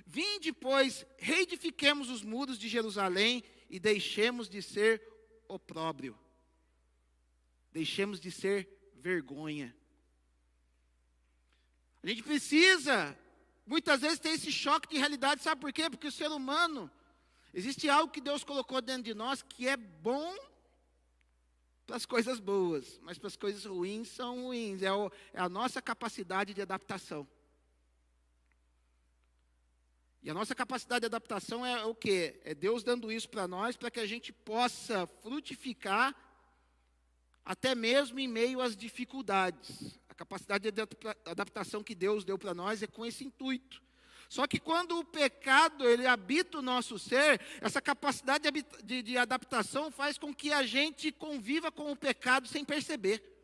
Vinde, pois, reedifiquemos os muros de Jerusalém e deixemos de ser opróbrio. Deixemos de ser vergonha. A gente precisa, muitas vezes, ter esse choque de realidade. Sabe por quê? Porque o ser humano, existe algo que Deus colocou dentro de nós que é bom para as coisas boas, mas para as coisas ruins são ruins. É a nossa capacidade de adaptação. E a nossa capacidade de adaptação é o quê? É Deus dando isso para nós, para que a gente possa frutificar até mesmo em meio às dificuldades. A capacidade de adaptação que Deus deu para nós é com esse intuito. Só que quando o pecado, ele habita o nosso ser, essa capacidade de adaptação faz com que a gente conviva com o pecado sem perceber.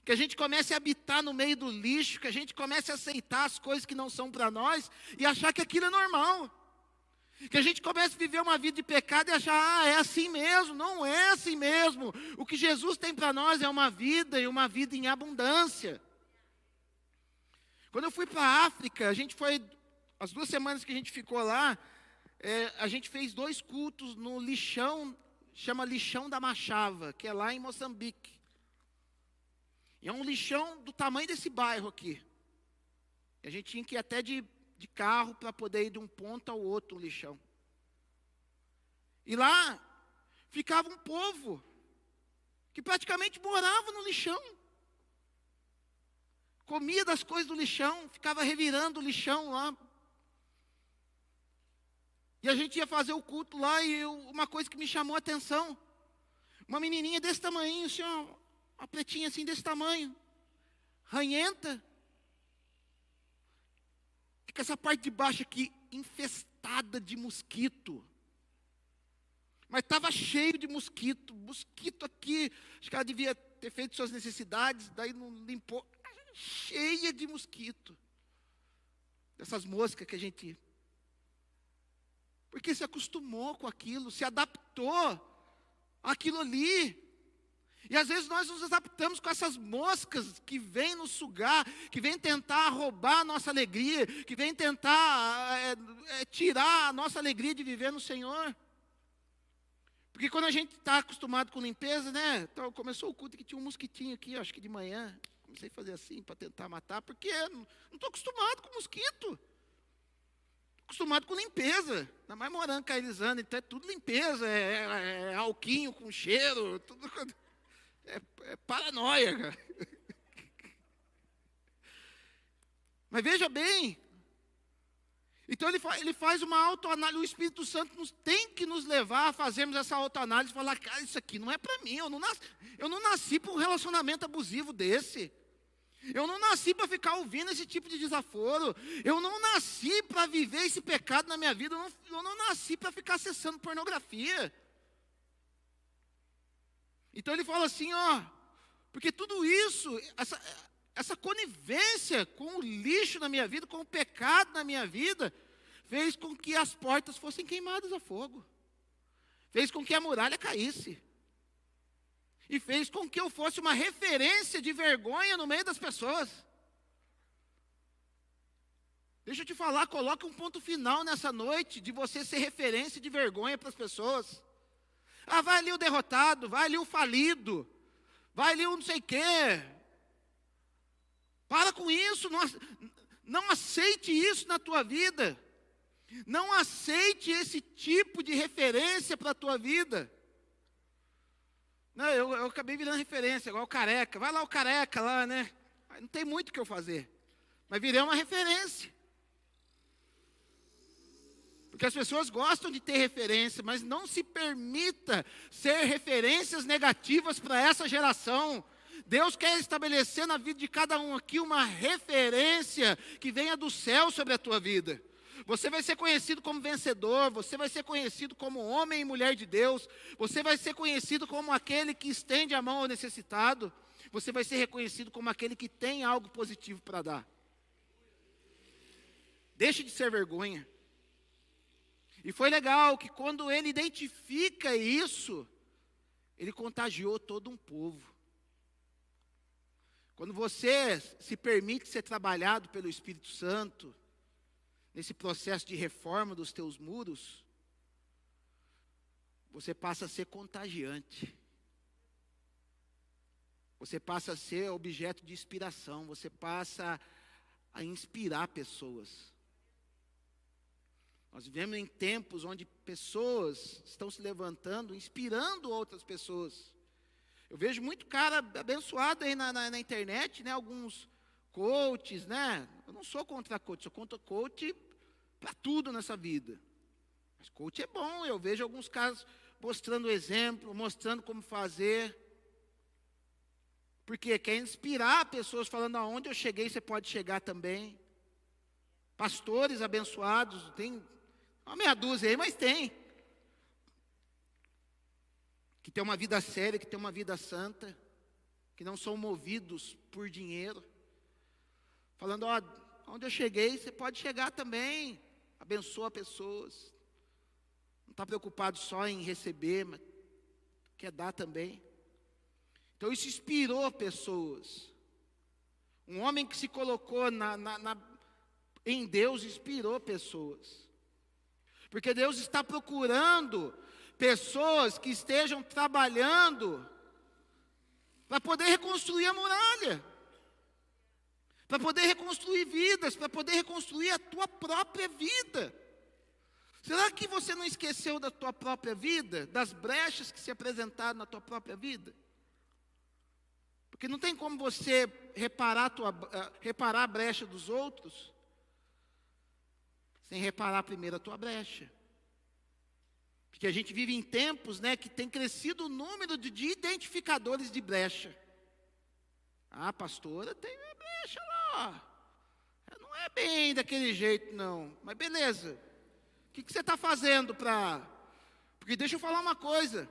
Que a gente comece a habitar no meio do lixo, que a gente comece a aceitar as coisas que não são para nós e achar que aquilo é normal. Que a gente comece a viver uma vida de pecado e achar, é assim mesmo. Não é assim mesmo. O que Jesus tem para nós é uma vida e uma vida em abundância. Quando eu fui para a África, as 2 semanas que a gente ficou lá, a gente fez 2 cultos no lixão, chama Lixão da Machava, que é lá em Moçambique. E é um lixão do tamanho desse bairro aqui. E a gente tinha que ir até de carro para poder ir de um ponto ao outro, um lixão. E lá ficava um povo que praticamente morava no lixão. Comia das coisas do lixão, ficava revirando o lixão lá. E a gente ia fazer o culto lá e uma coisa que me chamou a atenção. Uma menininha desse tamanho, assim, uma pretinha assim desse tamanho, ranhenta. E com essa parte de baixo aqui, infestada de mosquito. Mas estava cheio de mosquito. Mosquito aqui, acho que ela devia ter feito suas necessidades, daí não limpou. Cheia de mosquito. Dessas moscas que a gente... Porque se acostumou com aquilo, se adaptou àquilo ali. E às vezes nós nos adaptamos com essas moscas que vêm nos sugar, que vêm tentar roubar a nossa alegria, que vêm tentar tirar a nossa alegria de viver no Senhor. Porque quando a gente está acostumado com limpeza, né? Então, começou o culto que tinha um mosquitinho aqui, acho que de manhã. Comecei a fazer assim para tentar matar, porque não estou acostumado com mosquito. Estou acostumado com limpeza. Ainda mais morando cailizando, então é tudo limpeza, é alquinho com cheiro, tudo... É paranoia, cara. Mas veja bem, então ele faz uma autoanálise, o Espírito Santo tem que nos levar a fazermos essa autoanálise e falar, cara, isso aqui não é para mim, eu não nasci para um relacionamento abusivo desse. Eu não nasci para ficar ouvindo esse tipo de desaforo. Eu não nasci para viver esse pecado na minha vida. Eu não nasci para ficar acessando pornografia. Então ele fala assim, ó, porque tudo isso, essa conivência com o lixo na minha vida, com o pecado na minha vida, fez com que as portas fossem queimadas a fogo. Fez com que a muralha caísse. E fez com que eu fosse uma referência de vergonha no meio das pessoas. Deixa eu te falar, coloque um ponto final nessa noite de você ser referência de vergonha para as pessoas. Ah, vai ali o derrotado, vai ali o falido, vai ali o não sei o quê. Para com isso, não aceite isso na tua vida. Não aceite esse tipo de referência para a tua vida. Não, eu acabei virando referência, igual o careca. Vai lá o careca lá, né? Não tem muito o que eu fazer. Mas virei uma referência. Porque as pessoas gostam de ter referência, mas não se permita ser referências negativas para essa geração. Deus quer estabelecer na vida de cada um aqui uma referência que venha do céu sobre a tua vida. Você vai ser conhecido como vencedor, você vai ser conhecido como homem e mulher de Deus, você vai ser conhecido como aquele que estende a mão ao necessitado, você vai ser reconhecido como aquele que tem algo positivo para dar. Deixe de ser vergonha. E foi legal que quando ele identifica isso, ele contagiou todo um povo. Quando você se permite ser trabalhado pelo Espírito Santo, nesse processo de reforma dos teus muros, você passa a ser contagiante. Você passa a ser objeto de inspiração, você passa a inspirar pessoas. Nós vivemos em tempos onde pessoas estão se levantando, inspirando outras pessoas. Eu vejo muito cara abençoado aí na internet, né? Alguns coaches, né? Eu não sou contra coach, sou contra coach para tudo nessa vida. Mas coach é bom, eu vejo alguns casos mostrando exemplo, mostrando como fazer. Porque quer inspirar pessoas falando, aonde eu cheguei, você pode chegar também. Pastores abençoados, tem uma meia dúzia aí, mas tem. Que tem uma vida séria, que tem uma vida santa, que não são movidos por dinheiro. Falando, ó, onde eu cheguei, você pode chegar também. Abençoa pessoas. Não está preocupado só em receber, mas quer dar também. Então isso inspirou pessoas. Um homem que se colocou em Deus inspirou pessoas. Porque Deus está procurando pessoas que estejam trabalhando para poder reconstruir a muralha. Para poder reconstruir vidas, para poder reconstruir a tua própria vida. Será que você não esqueceu da tua própria vida? Das brechas que se apresentaram na tua própria vida? Porque não tem como você reparar a brecha dos outros sem reparar primeiro a tua brecha. Porque a gente vive em tempos, né, que tem crescido o número de identificadores de brecha. Ah, pastora, tem uma brecha lá. Não é bem daquele jeito, não. Mas beleza. O que você está fazendo para... Porque deixa eu falar uma coisa.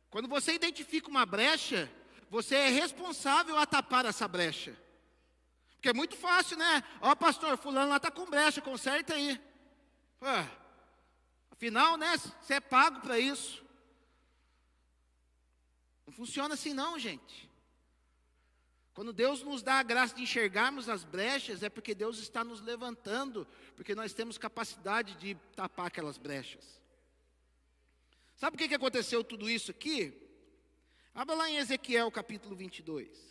Quando você identifica uma brecha, você é responsável a tapar essa brecha. Porque é muito fácil, né? Ó, pastor, fulano lá está com brecha, conserta aí. Afinal, né, você é pago para isso. Não funciona assim não, gente. Quando Deus nos dá a graça de enxergarmos as brechas, é porque Deus está nos levantando, porque nós temos capacidade de tapar aquelas brechas. Sabe o que aconteceu tudo isso aqui? Abra lá em Ezequiel capítulo 22.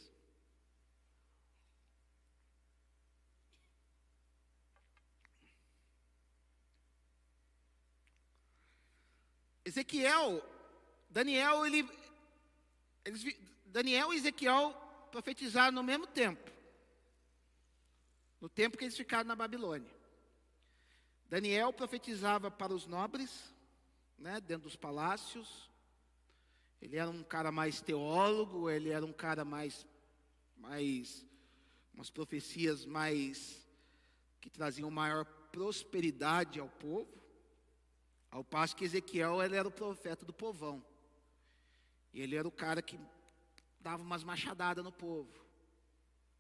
Daniel e Ezequiel profetizaram no mesmo tempo. no tempo que eles ficaram na Babilônia. Daniel profetizava para os nobres, né, dentro dos palácios. Ele era um cara mais teólogo, ele era um cara mais umas profecias mais, que traziam maior prosperidade ao povo. Ao passo que Ezequiel, ele era o profeta do povão. E ele era o cara que dava umas machadadas no povo.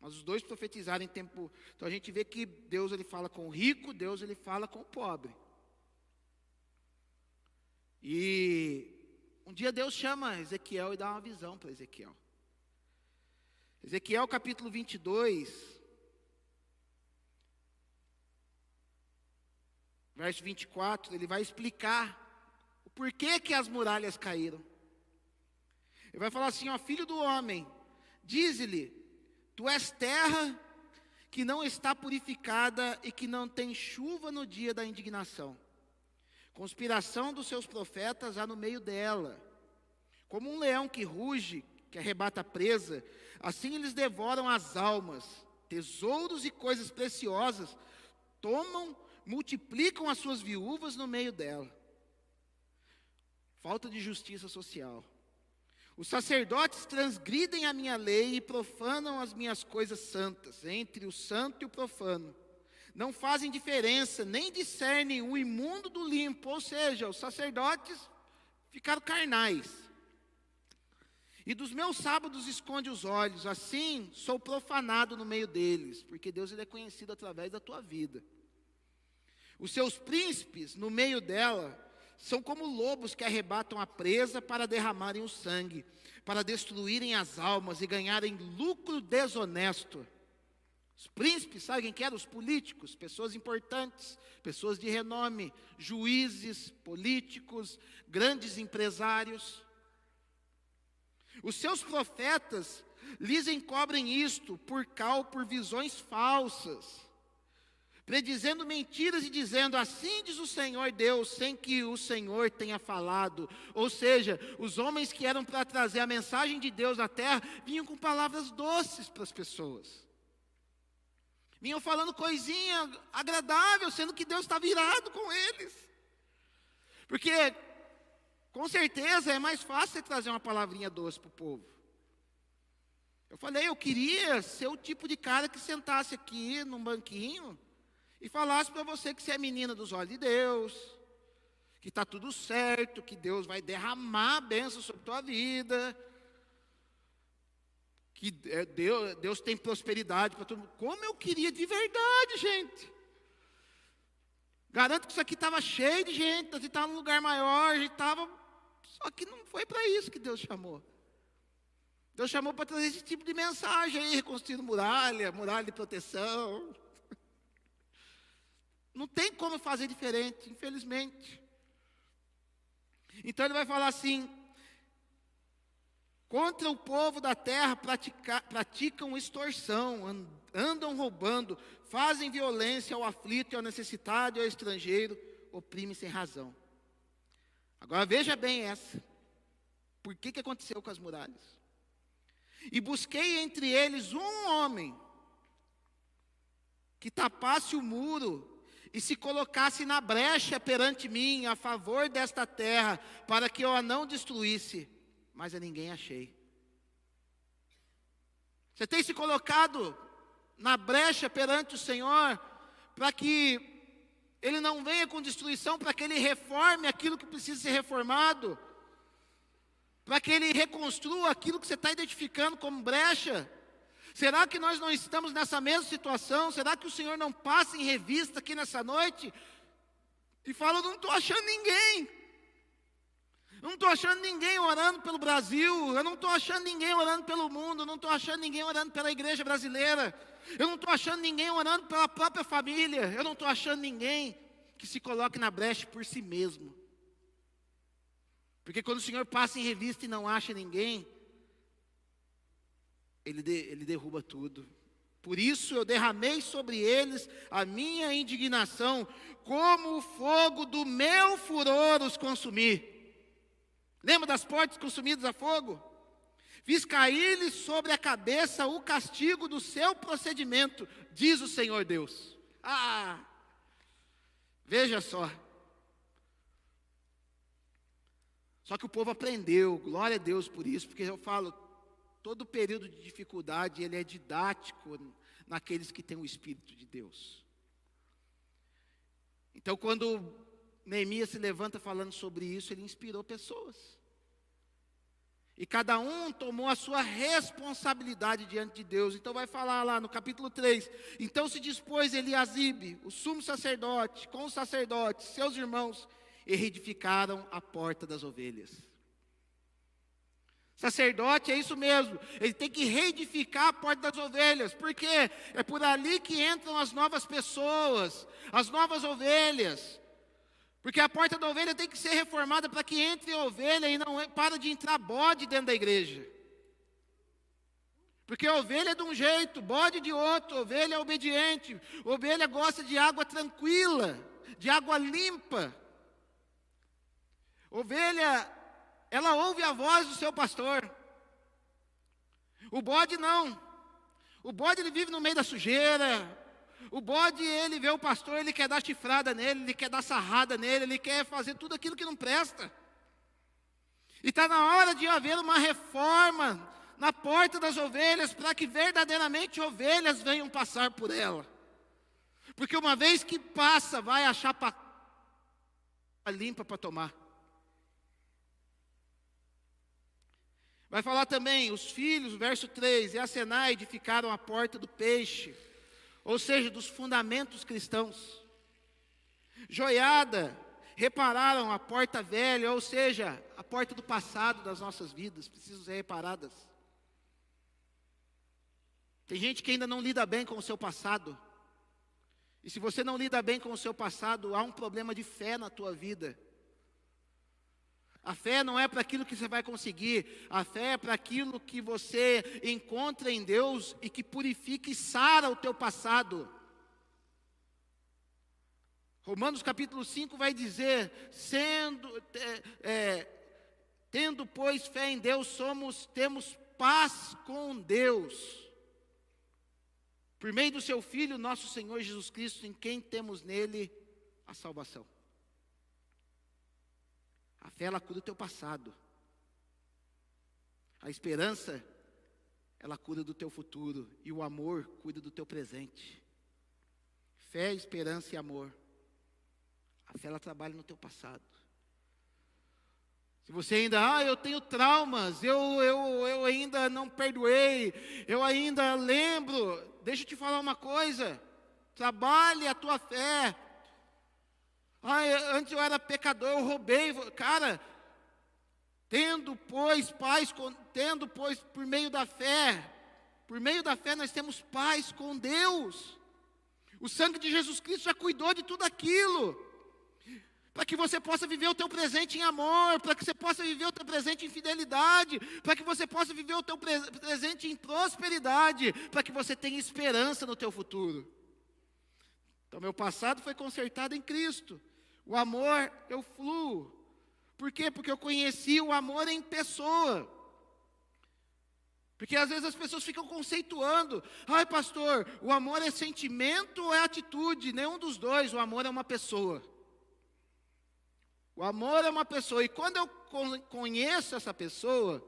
Mas os dois profetizaram em tempo. Então a gente vê que Deus ele fala com o rico, Deus ele fala com o pobre. E um dia Deus chama Ezequiel e dá uma visão para Ezequiel. Ezequiel capítulo 22, verso 24, ele vai explicar o porquê que as muralhas caíram. Ele vai falar assim, ó, filho do homem, dize-lhe, tu és terra que não está purificada e que não tem chuva no dia da indignação. Conspiração dos seus profetas há no meio dela. Como um leão que ruge, que arrebata a presa, assim eles devoram as almas, tesouros e coisas preciosas, tomam, multiplicam as suas viúvas no meio dela. Falta de justiça social. Os sacerdotes transgridem a minha lei e profanam as minhas coisas santas, entre o santo e o profano. Não fazem diferença, nem discernem o imundo do limpo, ou seja, os sacerdotes ficaram carnais. E dos meus sábados esconde os olhos, assim sou profanado no meio deles, porque Deus ele é conhecido através da tua vida. Os seus príncipes no meio dela são como lobos que arrebatam a presa para derramarem o sangue, para destruírem as almas e ganharem lucro desonesto. Os príncipes, sabe quem que eram? Os políticos, pessoas importantes, pessoas de renome, juízes, políticos, grandes empresários. Os seus profetas lhes encobrem isto por visões falsas, predizendo mentiras e dizendo, assim diz o Senhor Deus, sem que o Senhor tenha falado. Ou seja, os homens que eram para trazer a mensagem de Deus à terra, vinham com palavras doces para as pessoas. Vinham falando coisinha agradável, sendo que Deus está virado com eles. Porque, com certeza, é mais fácil você trazer uma palavrinha doce para o povo. Eu falei, eu queria ser o tipo de cara que sentasse aqui num banquinho e falasse para você que você é menina dos olhos de Deus, que está tudo certo, que Deus vai derramar a bênção sobre a tua vida, que Deus tem prosperidade para todo mundo. Como eu queria de verdade, gente. Garanto que isso aqui estava cheio de gente, a gente estava num lugar maior, a gente estava... Só que não foi para isso que Deus chamou. Deus chamou para trazer esse tipo de mensagem aí, reconstruindo muralha de proteção. Não tem como fazer diferente, infelizmente. Então ele vai falar assim, contra o povo da terra praticam extorsão, andam roubando, fazem violência ao aflito e ao necessitado e ao estrangeiro, oprimem sem razão. Agora veja bem essa. Por que aconteceu com as muralhas? E busquei entre eles um homem que tapasse o muro e se colocasse na brecha perante mim, a favor desta terra, para que eu a não destruísse, mas a ninguém achei. Você tem se colocado na brecha perante o Senhor, para que Ele não venha com destruição, para que Ele reforme aquilo que precisa ser reformado, para que Ele reconstrua aquilo que você está identificando como brecha. Será que nós não estamos nessa mesma situação? Será que o Senhor não passa em revista aqui nessa noite? E fala, eu não estou achando ninguém. Eu não estou achando ninguém orando pelo Brasil. Eu não estou achando ninguém orando pelo mundo. Eu não estou achando ninguém orando pela igreja brasileira. Eu não estou achando ninguém orando pela própria família. Eu não estou achando ninguém que se coloque na brecha por si mesmo. Porque quando o Senhor passa em revista e não acha ninguém, Ele derruba tudo. Por isso eu derramei sobre eles a minha indignação, como o fogo do meu furor os consumir. Lembra das portas consumidas a fogo? Fiz cair-lhe sobre a cabeça o castigo do seu procedimento, diz o Senhor Deus. Veja só. Só que o povo aprendeu, glória a Deus por isso, porque eu falo, todo período de dificuldade, ele é didático naqueles que têm o Espírito de Deus. Então, quando Neemias se levanta falando sobre isso, ele inspirou pessoas. E cada um tomou a sua responsabilidade diante de Deus. Então vai falar lá no capítulo 3. Então se dispôs Eliasibe, o sumo sacerdote, com os sacerdotes, seus irmãos, e reedificaram a porta das ovelhas. Sacerdote é isso mesmo, ele tem que reedificar a porta das ovelhas. Por quê? É por ali que entram as novas pessoas, as novas ovelhas. Porque a porta da ovelha tem que ser reformada para que entre a ovelha e não para de entrar bode dentro da igreja. Porque a ovelha é de um jeito, bode de outro, ovelha é obediente, ovelha gosta de água tranquila, de água limpa. Ovelha, ela ouve a voz do seu pastor. O bode não. O bode ele vive no meio da sujeira. O bode, ele vê o pastor, ele quer dar chifrada nele, ele quer dar sarrada nele, ele quer fazer tudo aquilo que não presta. E está na hora de haver uma reforma na porta das ovelhas, para que verdadeiramente ovelhas venham passar por ela. Porque uma vez que passa, vai achar limpa para tomar. Vai falar também, os filhos, verso 3, e Asenai edificaram a porta do peixe, ou seja, dos fundamentos cristãos. Joiada, repararam a porta velha, ou seja, a porta do passado das nossas vidas, precisam ser reparadas. Tem gente que ainda não lida bem com o seu passado. E se você não lida bem com o seu passado, há um problema de fé na tua vida. A fé não é para aquilo que você vai conseguir, a fé é para aquilo que você encontra em Deus e que purifica e sara o teu passado. Romanos capítulo 5 vai dizer, tendo pois fé em Deus, temos paz com Deus, por meio do seu Filho, nosso Senhor Jesus Cristo, em quem temos nele a salvação. A fé, ela cura o teu passado. A esperança, ela cura do teu futuro. E o amor cuida do teu presente. Fé, esperança e amor. A fé, ela trabalha no teu passado. Se você ainda, eu tenho traumas, eu ainda não perdoei, eu ainda lembro. Deixa eu te falar uma coisa. Trabalhe a tua fé. Antes eu era pecador, eu roubei. Cara, tendo, pois, por meio da fé nós temos paz com Deus. O sangue de Jesus Cristo já cuidou de tudo aquilo, para que você possa viver o teu presente em amor, para que você possa viver o teu presente em fidelidade, para que você possa viver o teu presente em prosperidade, para que você tenha esperança no teu futuro. Então, meu passado foi consertado em Cristo. O amor, eu fluo. Por quê? Porque eu conheci o amor em pessoa. Porque às vezes as pessoas ficam conceituando. Pastor, o amor é sentimento ou é atitude? Nenhum dos dois, o amor é uma pessoa. O amor é uma pessoa. E quando eu conheço essa pessoa,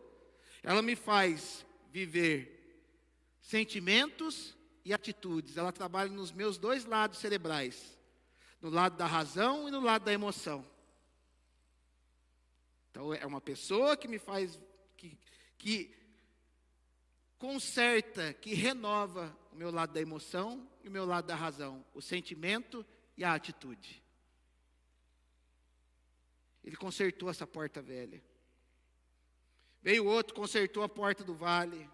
ela me faz viver sentimentos e atitudes. Ela trabalha nos meus dois lados cerebrais. No lado da razão e no lado da emoção. Então é uma pessoa que me faz, que conserta, que renova o meu lado da emoção e o meu lado da razão, o sentimento e a atitude. Ele consertou essa porta velha. Veio outro, consertou a porta do vale.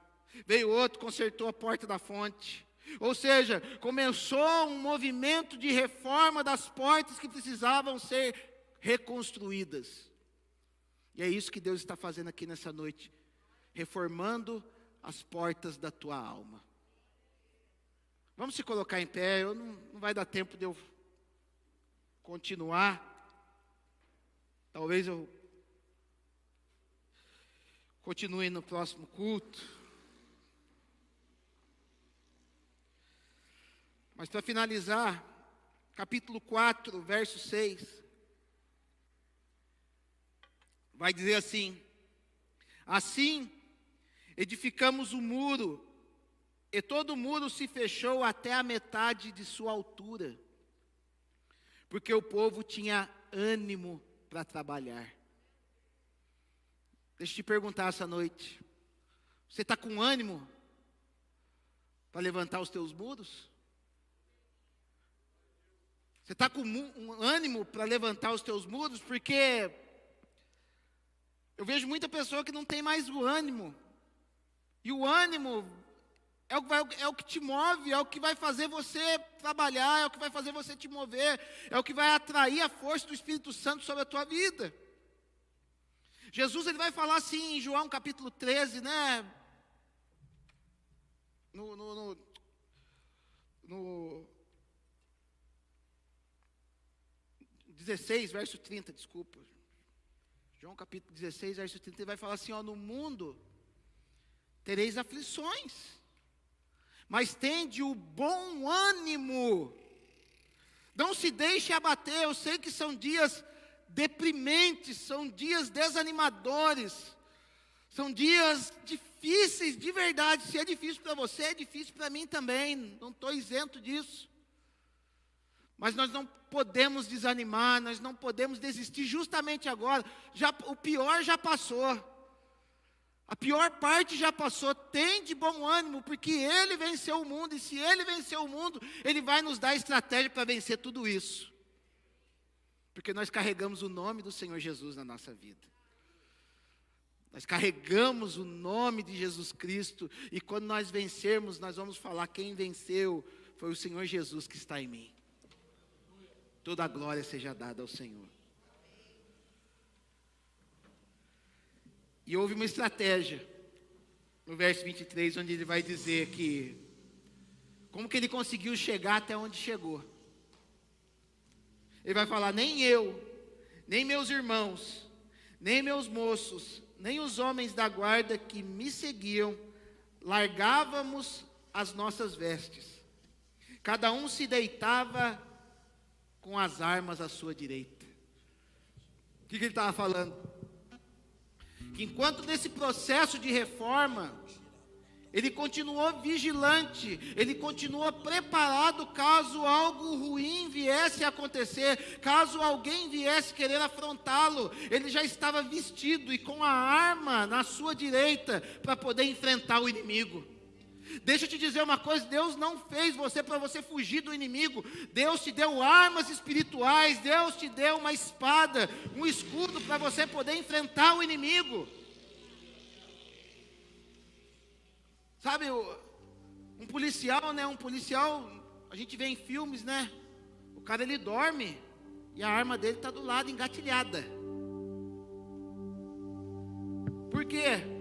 Veio outro, consertou a porta da fonte. Ou seja, começou um movimento de reforma das portas que precisavam ser reconstruídas. E é isso que Deus está fazendo aqui nessa noite, reformando as portas da tua alma. Vamos se colocar em pé, não vai dar tempo de eu continuar. Talvez eu continue no próximo culto. Mas para finalizar, capítulo 4, verso 6, vai dizer assim: assim edificamos o muro, e todo o muro se fechou até a metade de sua altura, porque o povo tinha ânimo para trabalhar. Deixa eu te perguntar essa noite: você está com ânimo para levantar os teus muros? Você está com um ânimo para levantar os teus muros? Porque eu vejo muita pessoa que não tem mais o ânimo. E o ânimo é o que te move, é o que vai fazer você trabalhar, é o que vai fazer você te mover, é o que vai atrair a força do Espírito Santo sobre a tua vida. Jesus, ele vai falar assim em João capítulo 13, né? No 16, verso 30, desculpa. João capítulo 16, verso 30, ele vai falar assim, ó: no mundo tereis aflições, mas tende o bom ânimo. Não se deixe abater. Eu sei que são dias deprimentes, são dias desanimadores, são dias difíceis de verdade. Se é difícil para você, é difícil para mim também, não estou isento disso. Mas nós não podemos desanimar, nós não podemos desistir justamente agora. O pior já passou. A pior parte já passou. Tem de bom ânimo, porque Ele venceu o mundo. E se Ele venceu o mundo, Ele vai nos dar estratégia para vencer tudo isso. Porque nós carregamos o nome do Senhor Jesus na nossa vida. Nós carregamos o nome de Jesus Cristo. E quando nós vencermos, nós vamos falar: quem venceu foi o Senhor Jesus que está em mim. Toda a glória seja dada ao Senhor. E houve uma estratégia, no verso 23, onde ele vai dizer que, como que ele conseguiu chegar até onde chegou. Ele vai falar: nem eu, nem meus irmãos, nem meus moços, nem os homens da guarda que me seguiam, largávamos as nossas vestes. Cada um se deitava com as armas à sua direita. O que ele estava falando? Que enquanto nesse processo de reforma, ele continuou vigilante, ele continuou preparado caso algo ruim viesse a acontecer, caso alguém viesse querer afrontá-lo, ele já estava vestido e com a arma na sua direita para poder enfrentar o inimigo. Deixa eu te dizer uma coisa: Deus não fez você para você fugir do inimigo. Deus te deu armas espirituais, Deus te deu uma espada, um escudo para você poder enfrentar o inimigo. Sabe, um policial, né? Um policial, a gente vê em filmes, né? O cara, ele dorme e a arma dele está do lado, engatilhada. Por quê?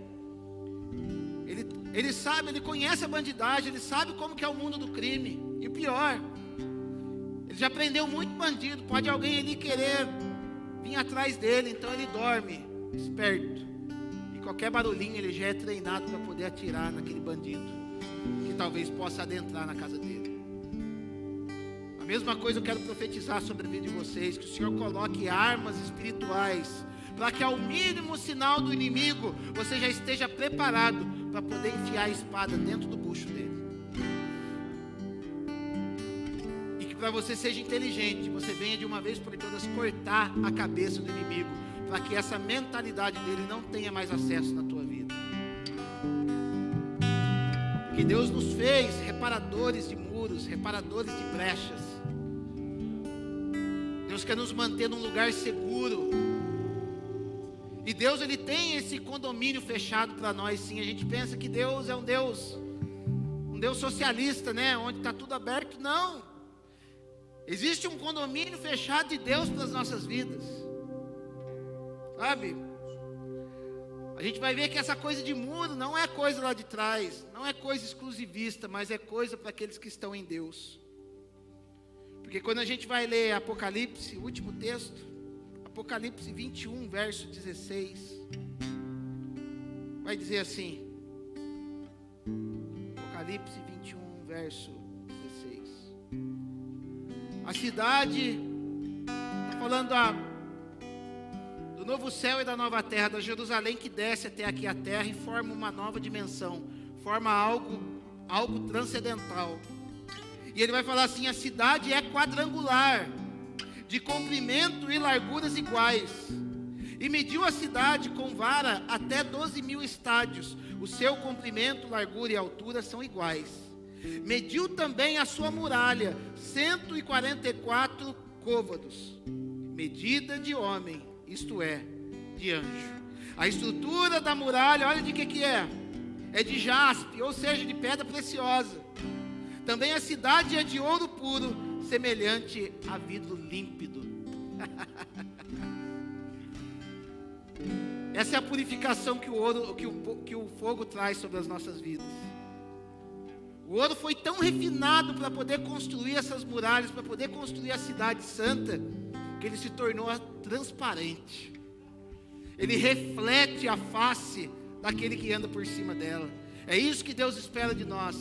Ele sabe, ele conhece a bandidagem, ele sabe como que é o mundo do crime. E o pior, ele já prendeu muito bandido. Pode alguém ali querer vir atrás dele, então ele dorme, esperto. E qualquer barulhinho ele já é treinado para poder atirar naquele bandido que talvez possa adentrar na casa dele. A mesma coisa eu quero profetizar sobre a vida de vocês, que o Senhor coloque armas espirituais, para que ao mínimo sinal do inimigo, você já esteja preparado para poder enfiar a espada dentro do bucho dele. E que para você seja inteligente, você venha de uma vez por todas cortar a cabeça do inimigo, para que essa mentalidade dele não tenha mais acesso na tua vida. Porque Deus nos fez reparadores de muros, reparadores de brechas. Deus quer nos manter num lugar seguro. E Deus, ele tem esse condomínio fechado para nós, sim. A gente pensa que Deus é um Deus socialista, né? Onde está tudo aberto. Não. Existe um condomínio fechado de Deus para as nossas vidas. Sabe? A gente vai ver que essa coisa de muro não é coisa lá de trás, não é coisa exclusivista, mas é coisa para aqueles que estão em Deus. Porque quando a gente vai ler Apocalipse, o último texto, Apocalipse 21, verso 16. vai dizer assim, Apocalipse 21, verso 16. A cidade, está falando do novo céu e da nova terra, da Jerusalém que desce até aqui a terra e forma uma nova dimensão, forma algo transcendental. E ele vai falar assim, a cidade é quadrangular, de comprimento e larguras iguais. E mediu a cidade com vara até 12.000 estádios. O seu comprimento, largura e altura são iguais. Mediu também a sua muralha, 144 côvados. Medida de homem, isto é, de anjo. A estrutura da muralha, olha de que é? É de jaspe, ou seja, de pedra preciosa. Também a cidade é de ouro puro, semelhante a vidro límpido. Essa é a purificação que o fogo traz sobre as nossas vidas. O ouro foi tão refinado para poder construir essas muralhas, para poder construir a cidade santa, que ele se tornou transparente. Ele reflete a face daquele que anda por cima dela. É isso que Deus espera de nós.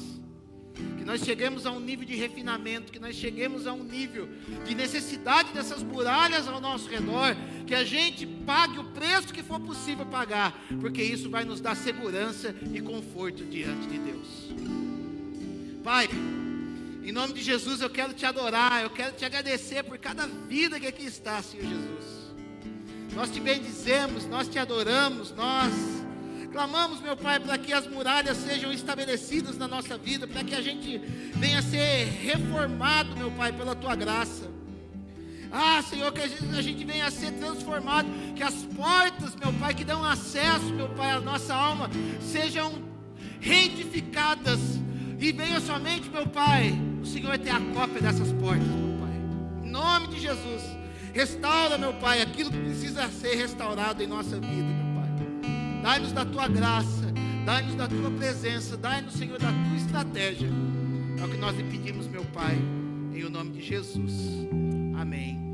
Que nós cheguemos a um nível de refinamento, que nós cheguemos a um nível de necessidade dessas muralhas ao nosso redor, que a gente pague o preço que for possível pagar, porque isso vai nos dar segurança e conforto diante de Deus. Pai, em nome de Jesus eu quero te adorar, eu quero te agradecer por cada vida que aqui está, Senhor Jesus. Nós te bendizemos, nós te adoramos, nós clamamos, meu Pai, para que as muralhas sejam estabelecidas na nossa vida, para que a gente venha a ser reformado, meu Pai, pela Tua graça. Senhor, que a gente venha a ser transformado, que as portas, meu Pai, que dão acesso, meu Pai, à nossa alma, sejam reedificadas, e venha somente, meu Pai, o Senhor vai ter a cópia dessas portas, meu Pai. Em nome de Jesus, restaura, meu Pai, aquilo que precisa ser restaurado em nossa vida, meu Pai. Dai-nos da Tua graça, dai-nos da Tua presença, dai-nos, Senhor, da Tua estratégia. É o que nós lhe pedimos, meu Pai, em o nome de Jesus. Amém.